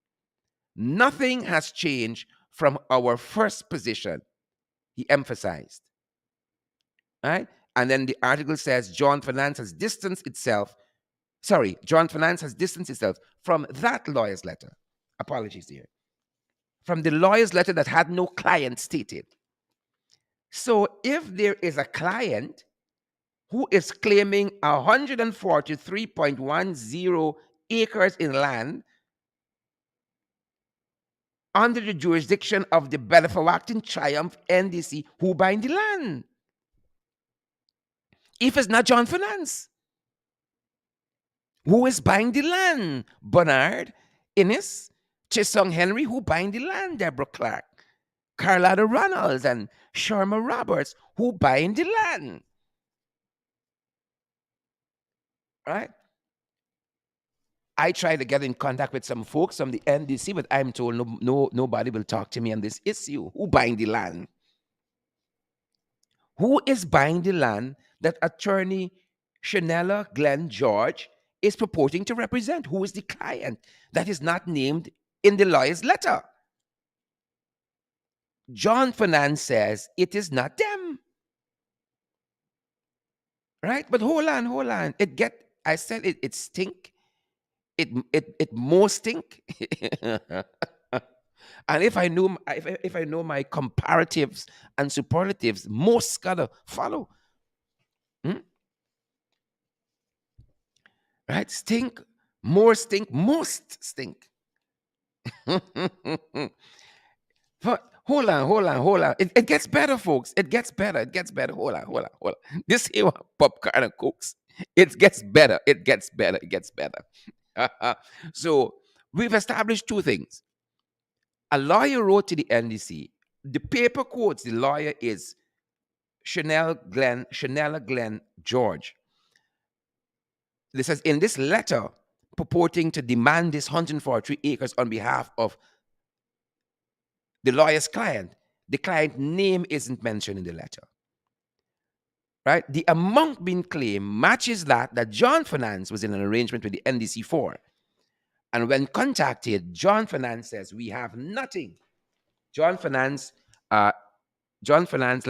Nothing has changed from our first position, he emphasized. Right? And then the article says John Finance has distanced itself. John Finance has distanced itself from that lawyer's letter. Apologies here. From the lawyer's letter that had no client stated. So if there is a client who is claiming 143.10 acres in land under the jurisdiction of the Belfawacton Triumph NDC, who buying the land? If it's not John Finance, who is buying the land? Bernard Innes, Chisung Henry, who buying the land? Deborah Clark, Carlotta Ronalds, and Sharma Roberts, who buying the land? Right? I try to get in contact with some folks from the NDC, but I'm told nobody will talk to me on this issue. Who buying the land? Who is buying the land that attorney Shanella Glenn George is purporting to represent? Who is the client that is not named in the lawyer's letter? John Finance says it is not them. Right? But hold on. I said it stink. It more stink. And if I know my comparatives and superlatives, most gotta follow. Right? Stink, more stink, most stink. But hold on. It gets better, folks. It gets better. Hold on. This here popcorn and cokes. It gets better. So we've established two things. A lawyer wrote to the NDC. The paper quotes the lawyer is Shanella Glenn George. This says in this letter purporting to demand this 143 acres on behalf of the lawyer's client. The client name isn't mentioned in the letter. Right? The amount being claimed matches that John Finance was in an arrangement with the NDC for. And when contacted, John Finance says, we have nothing. John Finance, let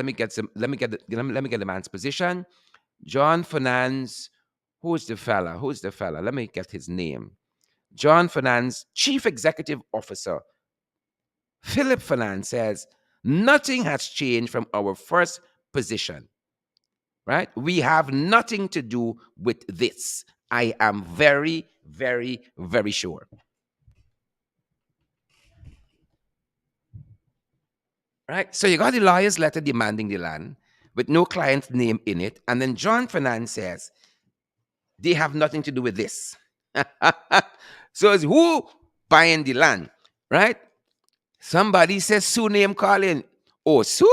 me get the man's position. John Finance, who's the fella? Let me get his name. John Finance, Chief Executive Officer, Philip Finance says, nothing has changed from our first position. Right? We have nothing to do with this. I am very, very, very sure. Right? So you got the lawyer's letter demanding the land with no client's name in it. And then John Finance says, they have nothing to do with this. So it's who buying the land? Right? Somebody says Sue name calling. Oh, Sue?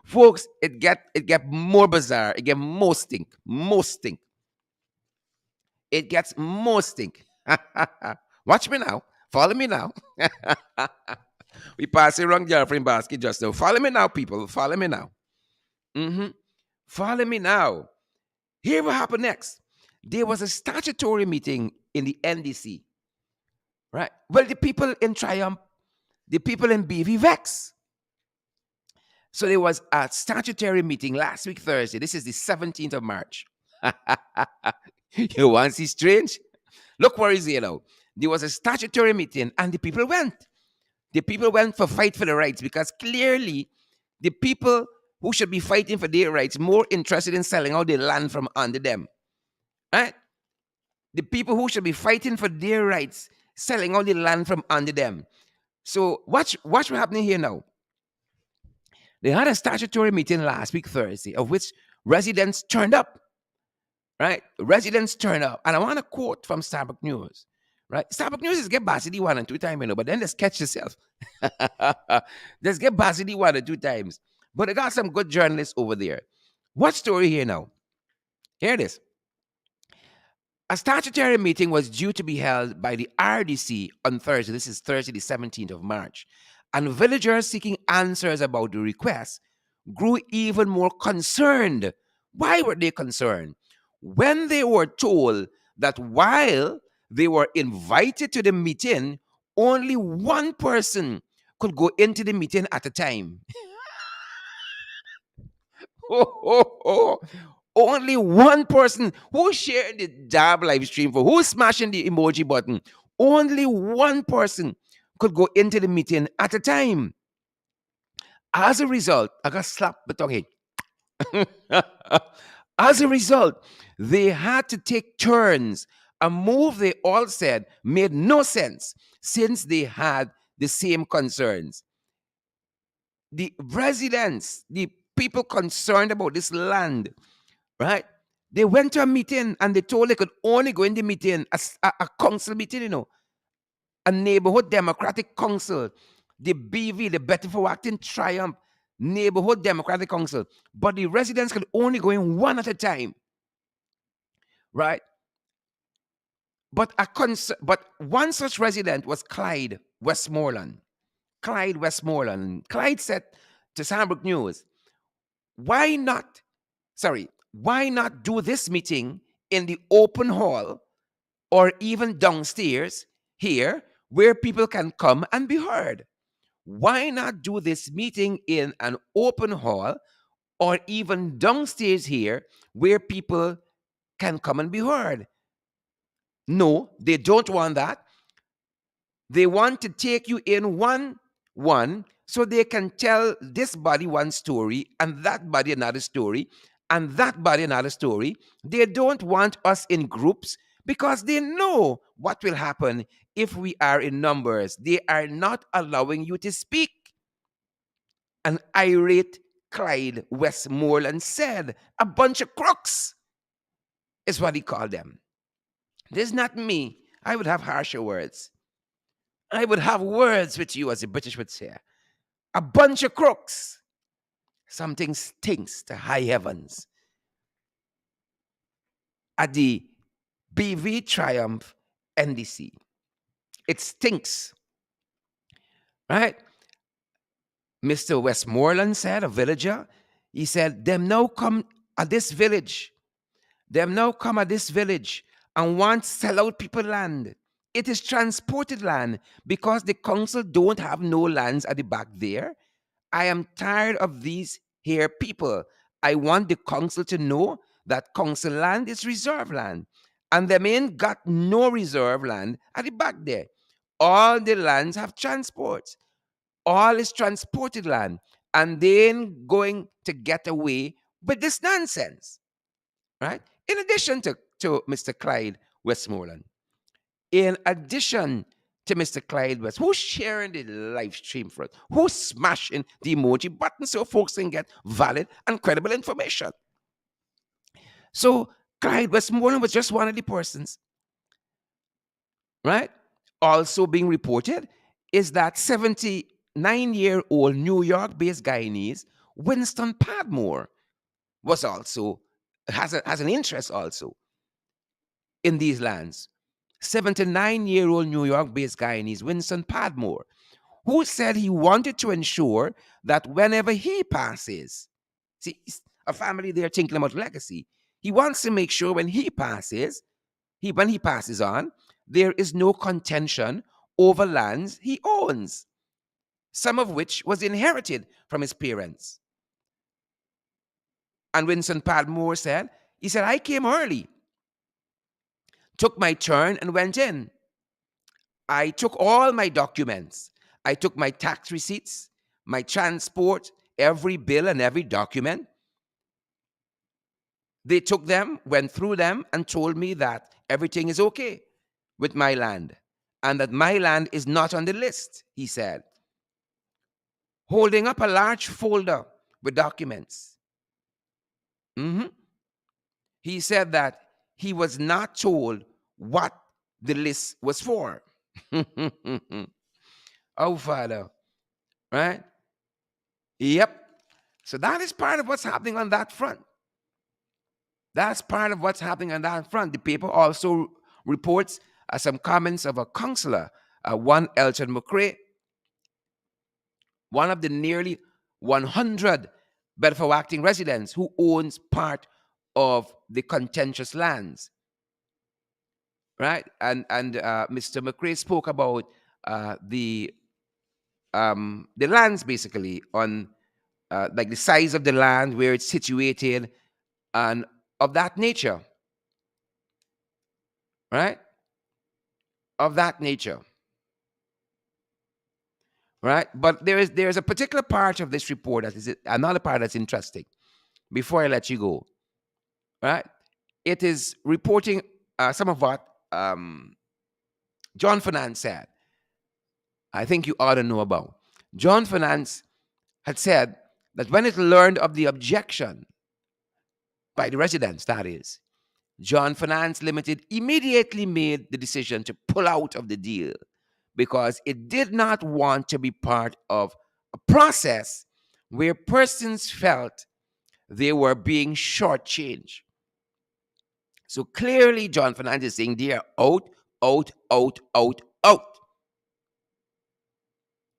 Folks, it get more bizarre. It get more stink. It gets more stink. Watch me now. Follow me now. We pass it wrong jar from basket just now. Follow me now, people. Follow me now. Follow me now. Here what happened next. There was a statutory meeting in the NDC, right? Well, the people in Triumph, the people in BV Vex. So there was a statutory meeting last week, Thursday. This is the 17th of March. You want to see strange? Look where is here now. There was a statutory meeting and the people went. The people went for fight for the rights because clearly the people who should be fighting for their rights more interested in selling out their land from under them. Right? The people who should be fighting for their rights, selling out the land from under them. So watch what's happening here now. They had a statutory meeting last week, Thursday, of which residents turned up. Right? Residents turned up. And I want to quote from Starbuck News. Right? Starbuck News is get Bassity one and two times, but then let's catch yourself. Let's get Bassity one and two times. But I got some good journalists over there. What story here now? Here it is. A statutory meeting was due to be held by the RDC on Thursday. This is Thursday, the 17th of March. And villagers seeking answers about the request grew even more concerned. Why were they concerned? When they were told that while they were invited to the meeting, only one person could go into the meeting at a time. Only one person who shared the Dab live stream for who's smashing the emoji button. Only one person could go into the meeting at a time. As a result, I got slapped the tongue. As a result, they had to take turns. A move they all said made no sense since they had the same concerns. The residents, the people concerned about this land, right? They went to a meeting and they told they could only go in the meeting, a council meeting, a neighborhood democratic council, the BV, the Better for Acting Triumph Neighborhood Democratic Council. But the residents could only go in one at a time, right? But one such resident was Clyde Westmoreland. Clyde Westmoreland. Clyde said to Sandbrook News, why not do this meeting in the open hall or even downstairs here where people can come and be heard? Why not do this meeting in an open hall or even downstairs here where people can come and be heard? No, they don't want that. They want to take you in one so they can tell this body one story and that body another story and that body another story. They don't want us in groups because they know what will happen if we are in numbers. They are not allowing you to speak. An irate Clyde Westmoreland said, a bunch of crooks is what he called them. This is not me. I would have harsher words. I would have words with you, as the British would say. A bunch of crooks. Something stinks to high heavens. At the BV Triumph NDC. It stinks. Right? Mr. Westmoreland said, a villager, he said, them now come at this village. Them now come at this village and want to sell out people land. It is transported land because the council don't have no lands at the back there. I am tired of these here people. I want the council to know that council land is reserve land. And them ain't got no reserve land at the back there. All the lands have transports. All is transported land. And they ain't going to get away with this nonsense. Right? In addition to Mr. Clyde Westmoreland. In addition to Mr. Clyde West, who's sharing the live stream for us? Who's smashing the emoji button so folks can get valid and credible information? So Clyde Westmoreland was just one of the persons, right? Also being reported is that 79-year-old New York-based Guyanese Winston Padmore was also has an interest also in these lands. 79-year-old New York-based Guyanese Winston Padmore, who said he wanted to ensure that whenever he passes, see, a family there thinking about legacy. He wants to make sure when he passes, when he passes on, there is no contention over lands he owns, some of which was inherited from his parents. And Winston Padmore said, he said, I came early, took my turn, and went in. I took all my documents. I took my tax receipts, my transport, every bill and every document. They took them, went through them, and told me that everything is okay with my land and that my land is not on the list, he said, holding up a large folder with documents. Mhm. He said that he was not told what the list was for. Oh, Father, right? Yep. So that is part of what's happening on that front. That's part of what's happening on that front. The paper also reports some comments of a councillor, one Elton McCrae, one of the nearly 100 Bedford acting residents who owns part of the contentious lands, right? And Mr. McCrae spoke about the lands basically on like the size of the land, where it's situated, and of that nature, right? Of that nature, right? But there's a particular part of this report that is another part that's interesting. Before I let you go, right? It is reporting some of what John Finance said. I think you ought to know about. John Finance had said that when it learned of the objection by the residents, that is, John Finance Limited immediately made the decision to pull out of the deal because it did not want to be part of a process where persons felt they were being shortchanged. So clearly, John Finance is saying they are out, out, out, out, out.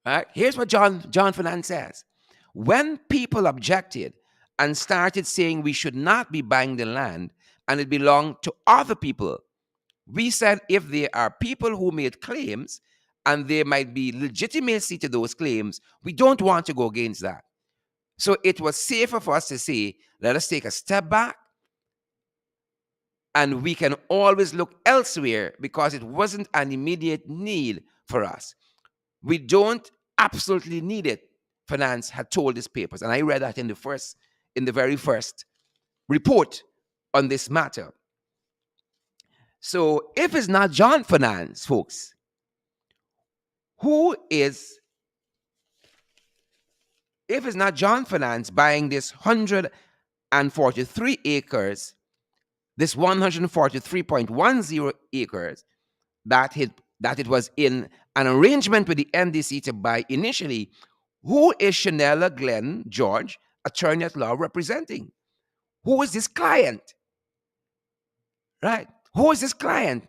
All right? Here's what John Finance says. When people objected and started saying we should not be buying the land and it belonged to other people, we said if there are people who made claims and there might be legitimacy to those claims, we don't want to go against that. So it was safer for us to say, let us take a step back and we can always look elsewhere because it wasn't an immediate need for us. We don't absolutely need it, Finance had told his papers. And I read that in the very first report on this matter. So if it's not John Finance, folks, who is, if it's not John Finance buying this 143 acres, this 143.10 acres that it was in an arrangement with the NDC to buy initially, who is Chanella Glenn George, attorney at law, representing? Who is this client? Right? Who is this client?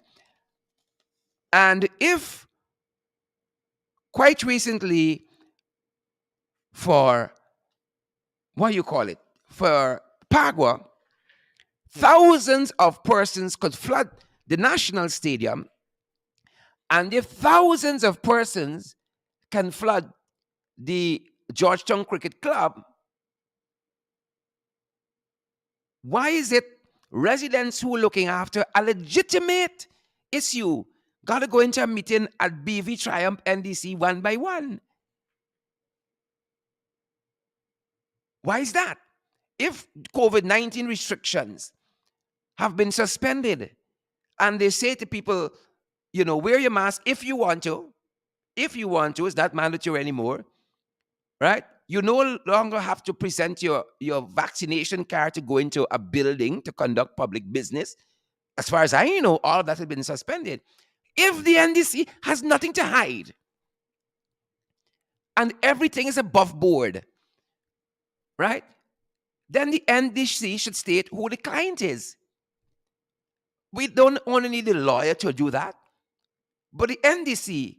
And if quite recently, for what you call it, for Pagua, thousands of persons could flood the national stadium, and if thousands of persons can flood the Georgetown Cricket Club, why is it residents who are looking after a legitimate issue got to go into a meeting at BV Triumph NDC one by one? Why is that? If COVID-19 restrictions have been suspended and they say to people, wear your mask if you want to, it's not mandatory anymore, right? You no longer have to present your vaccination card to go into a building to conduct public business. As far as I know, all of that has been suspended. If the NDC has nothing to hide and everything is above board, right? Then the NDC should state who the client is. We don't only need a lawyer to do that, but the NDC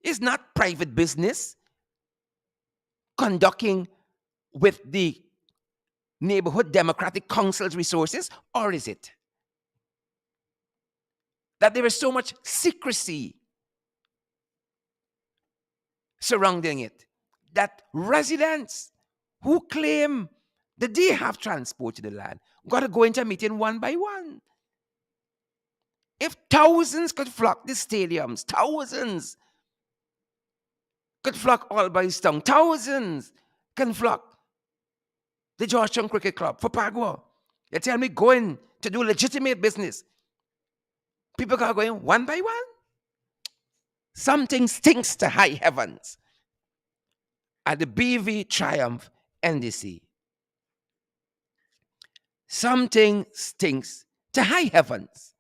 is not private business conducting with the neighborhood democratic council's resources, or is it that there is so much secrecy surrounding it that residents who claim that they have transport to the land got to go into a meeting one by one? If thousands could flock the stadiums, thousands could flock all by Stone, thousands can flock the Georgetown Cricket Club for Pagua. You tell me going to do legitimate business. People are going one by one. Something stinks to high heavens at the BV Triumph NDC. Something stinks to high heavens.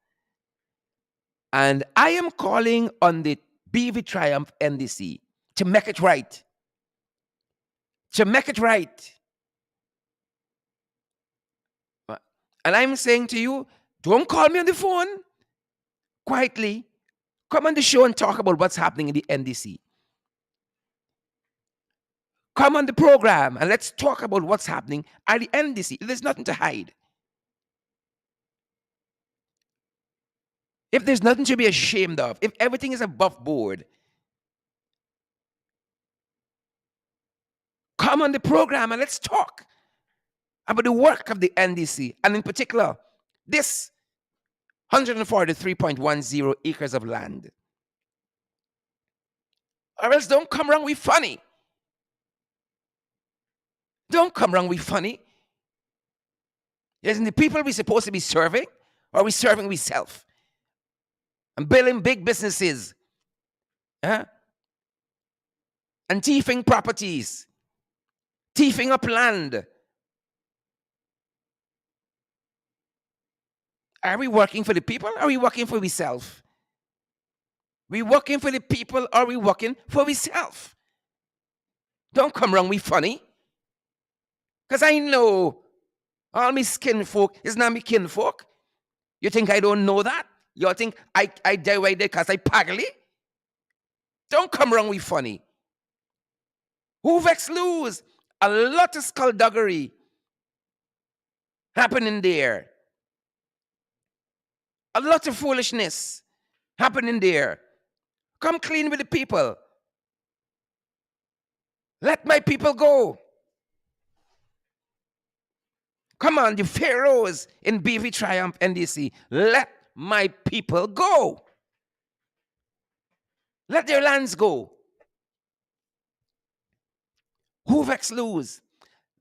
And I am calling on the BV Triumph NDC to make it right. To make it right. And I'm saying to you, don't call me on the phone. Quietly, come on the show and talk about what's happening in the NDC. Come on the program and let's talk about what's happening at the NDC. There's nothing to hide. If there's nothing to be ashamed of, if everything is above board, come on the program and let's talk about the work of the NDC, and in particular, this 143.10 acres of land. Or else don't come around with funny. Don't come around with funny. Isn't the people we're supposed to be serving, or are we serving we self? And building big businesses. And thieving properties. Thieving up land. Are we working for the people, or are we working for ourselves? We working for the people, or are we working for ourselves? Don't come around with funny. Because I know all my skin folk is not my kinfolk. You think I don't know that? You think I divided because I paggly? Don't come around with funny. Who vex lose? A lot of skullduggery happening there. A lot of foolishness happening there. Come clean with the people. Let my people go. Come on, the pharaohs in BV Triumph NDC. Let my people go. Let their lands go. Who vex lose?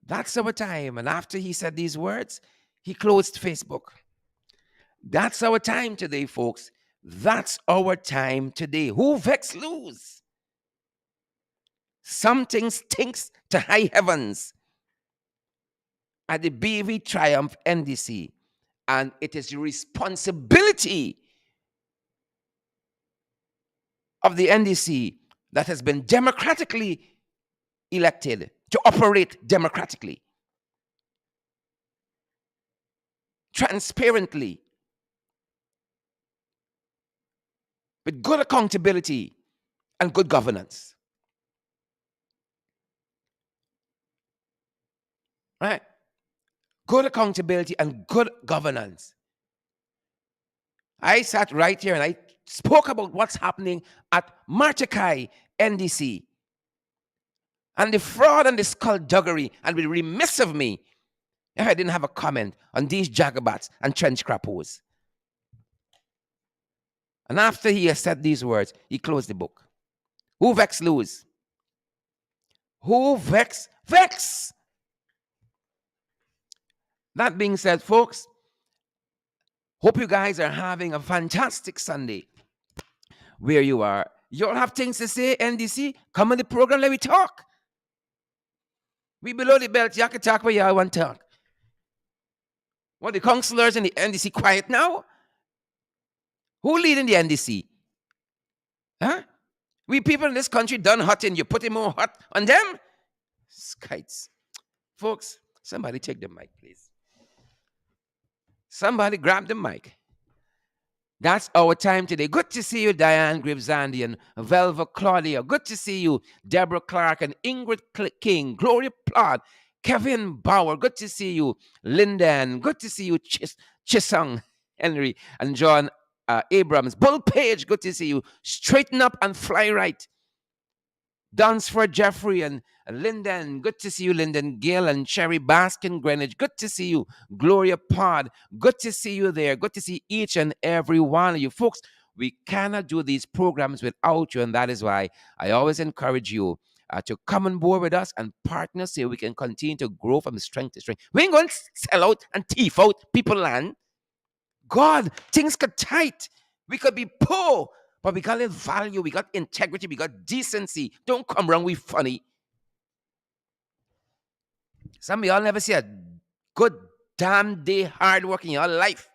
That's our time. And after he said these words, he closed Facebook. That's our time today, folks. That's our time today. Who vex lose? Something stinks to high heavens at the BV Triumph NDC. And it is the responsibility of the NDC that has been democratically elected to operate democratically, transparently, with good accountability and good governance. Right? Good accountability and good governance. I sat right here and I spoke about what's happening at Martakai NDC. And the fraud and the skullduggery, and it would be remiss of me if I didn't have a comment on these jagabats and trench crappos. And after he has said these words, he closed the book. Who vex lose? Who vex? Vex! That being said, folks, hope you guys are having a fantastic Sunday where you are. You all have things to say, NDC? Come on the program, let me talk. We below the belt, you can talk where you want to talk. What, the councillors in the NDC quiet now? Who leading the NDC? Huh? We people in this country done hot and you put it more hot on them? Skites. Folks, somebody take the mic, please. Somebody grab the mic. That's our time today. Good to see you, Diane Gribbs-Andy, Velva Claudia. Good to see you, Deborah Clark and Ingrid King, Gloria Plot, Kevin Bauer, good to see you. Linden, good to see you. Chisung Henry and John Abrams. Bull Page, good to see you. Straighten up and fly right. Dunsford Jeffrey and Linden, good to see you. Linden Gill and Cherry Baskin Greenwich, good to see you. Gloria Pod, good to see you there. Good to see each and every one of you folks. We cannot do these programs without you, and that is why I always encourage you to come on board with us and partner so we can continue to grow from strength to strength. We ain't going to sell out and thief out people land. God, things get tight. We could be poor, but we got a little value, we got integrity, we got decency. Don't come wrong with funny. Some of y'all never see a good damn day hard work in your life.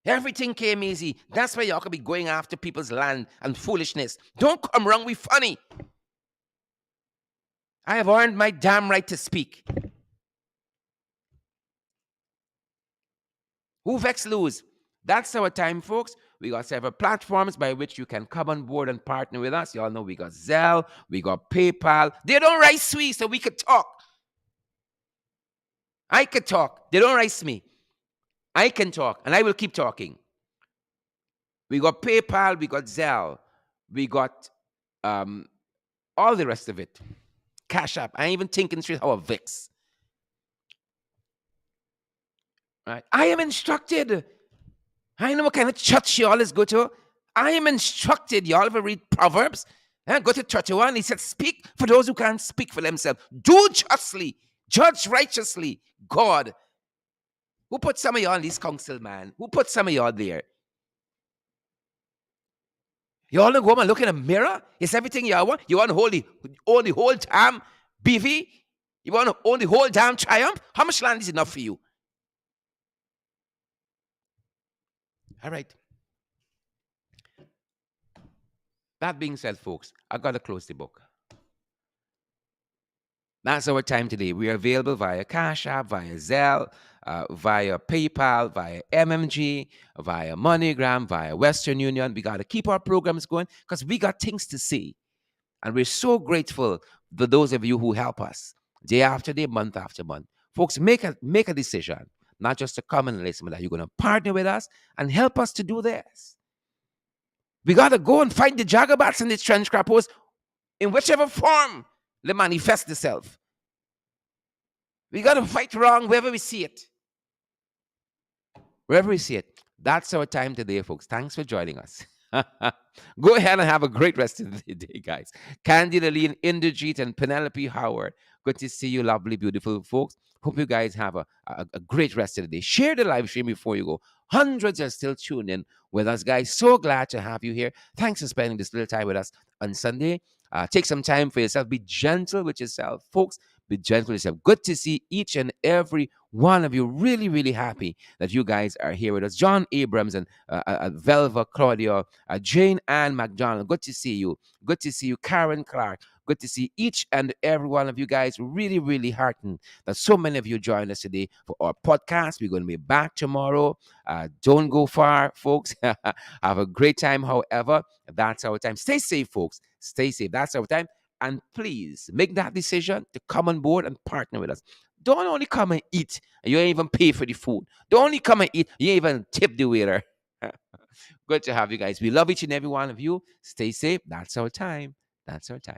Everything came easy. That's why y'all could be going after people's land and foolishness. Don't come wrong with funny. I have earned my damn right to speak. Who vex lose? That's our time, folks. We got several platforms by which you can come on board and partner with us. Y'all know we got Zelle, we got PayPal. They don't rice we, so we could talk. I could talk. They don't rice me. I can talk, and I will keep talking. We got PayPal, we got Zelle, we got all the rest of it. Cash App. I ain't even thinking straight how a Vix. Right? I am instructed. I know what kind of church you all is go to. I am instructed. You all ever read Proverbs? Go to 31. He said, speak for those who can't speak for themselves. Do justly. Judge righteously. God. Who put some of y'all on this council, man? Who put some of y'all there? You all go home and look in a mirror? Is everything you want? You want to own the whole damn BV? You want to own the whole damn Triumph? How much land is enough for you? All right. That being said, folks, I got to close the book. That's our time today. We are available via Cash App, via Zelle, via PayPal, via MMG, via MoneyGram, via Western Union. We got to keep our programs going because we got things to see. And we're so grateful for those of you who help us day after day, month after month. Folks, make a decision, not just to come and listen, but that you're going to partner with us and help us to do this. We got to go and fight the jagabats and the trench crappers in whichever form they manifest themselves. We got to fight wrong wherever we see it. Wherever we see it. That's our time today, folks. Thanks for joining us. Go ahead and have a great rest of the day, guys. Candy Lillian, Inderjeet, and Penelope Howard. Good to see you, lovely, beautiful folks. Hope you guys have a great rest of the day. Share the live stream before you go. Hundreds are still tuned in with us, guys. So glad to have you here. Thanks for spending this little time with us on Sunday. Take some time for yourself. Be gentle with yourself, folks. Be gentle with yourself. Good to see each and every one of you. Really, really happy that you guys are here with us. John Abrams and Velva Claudia, Jane Ann McDonald. Good to see you. Good to see you, Karen Clark. Good to see each and every one of you guys. Really, really heartened that so many of you joined us today for our podcast. We're going to be back tomorrow. Don't go far, folks. Have a great time. However, that's our time. Stay safe, folks. Stay safe. That's our time. And please make that decision to come on board and partner with us. Don't only come and eat and you ain't even pay for the food. Don't only come and eat, you ain't even tip the waiter. Good to have you guys. We love each and every one of you. Stay safe. That's our time. That's our time.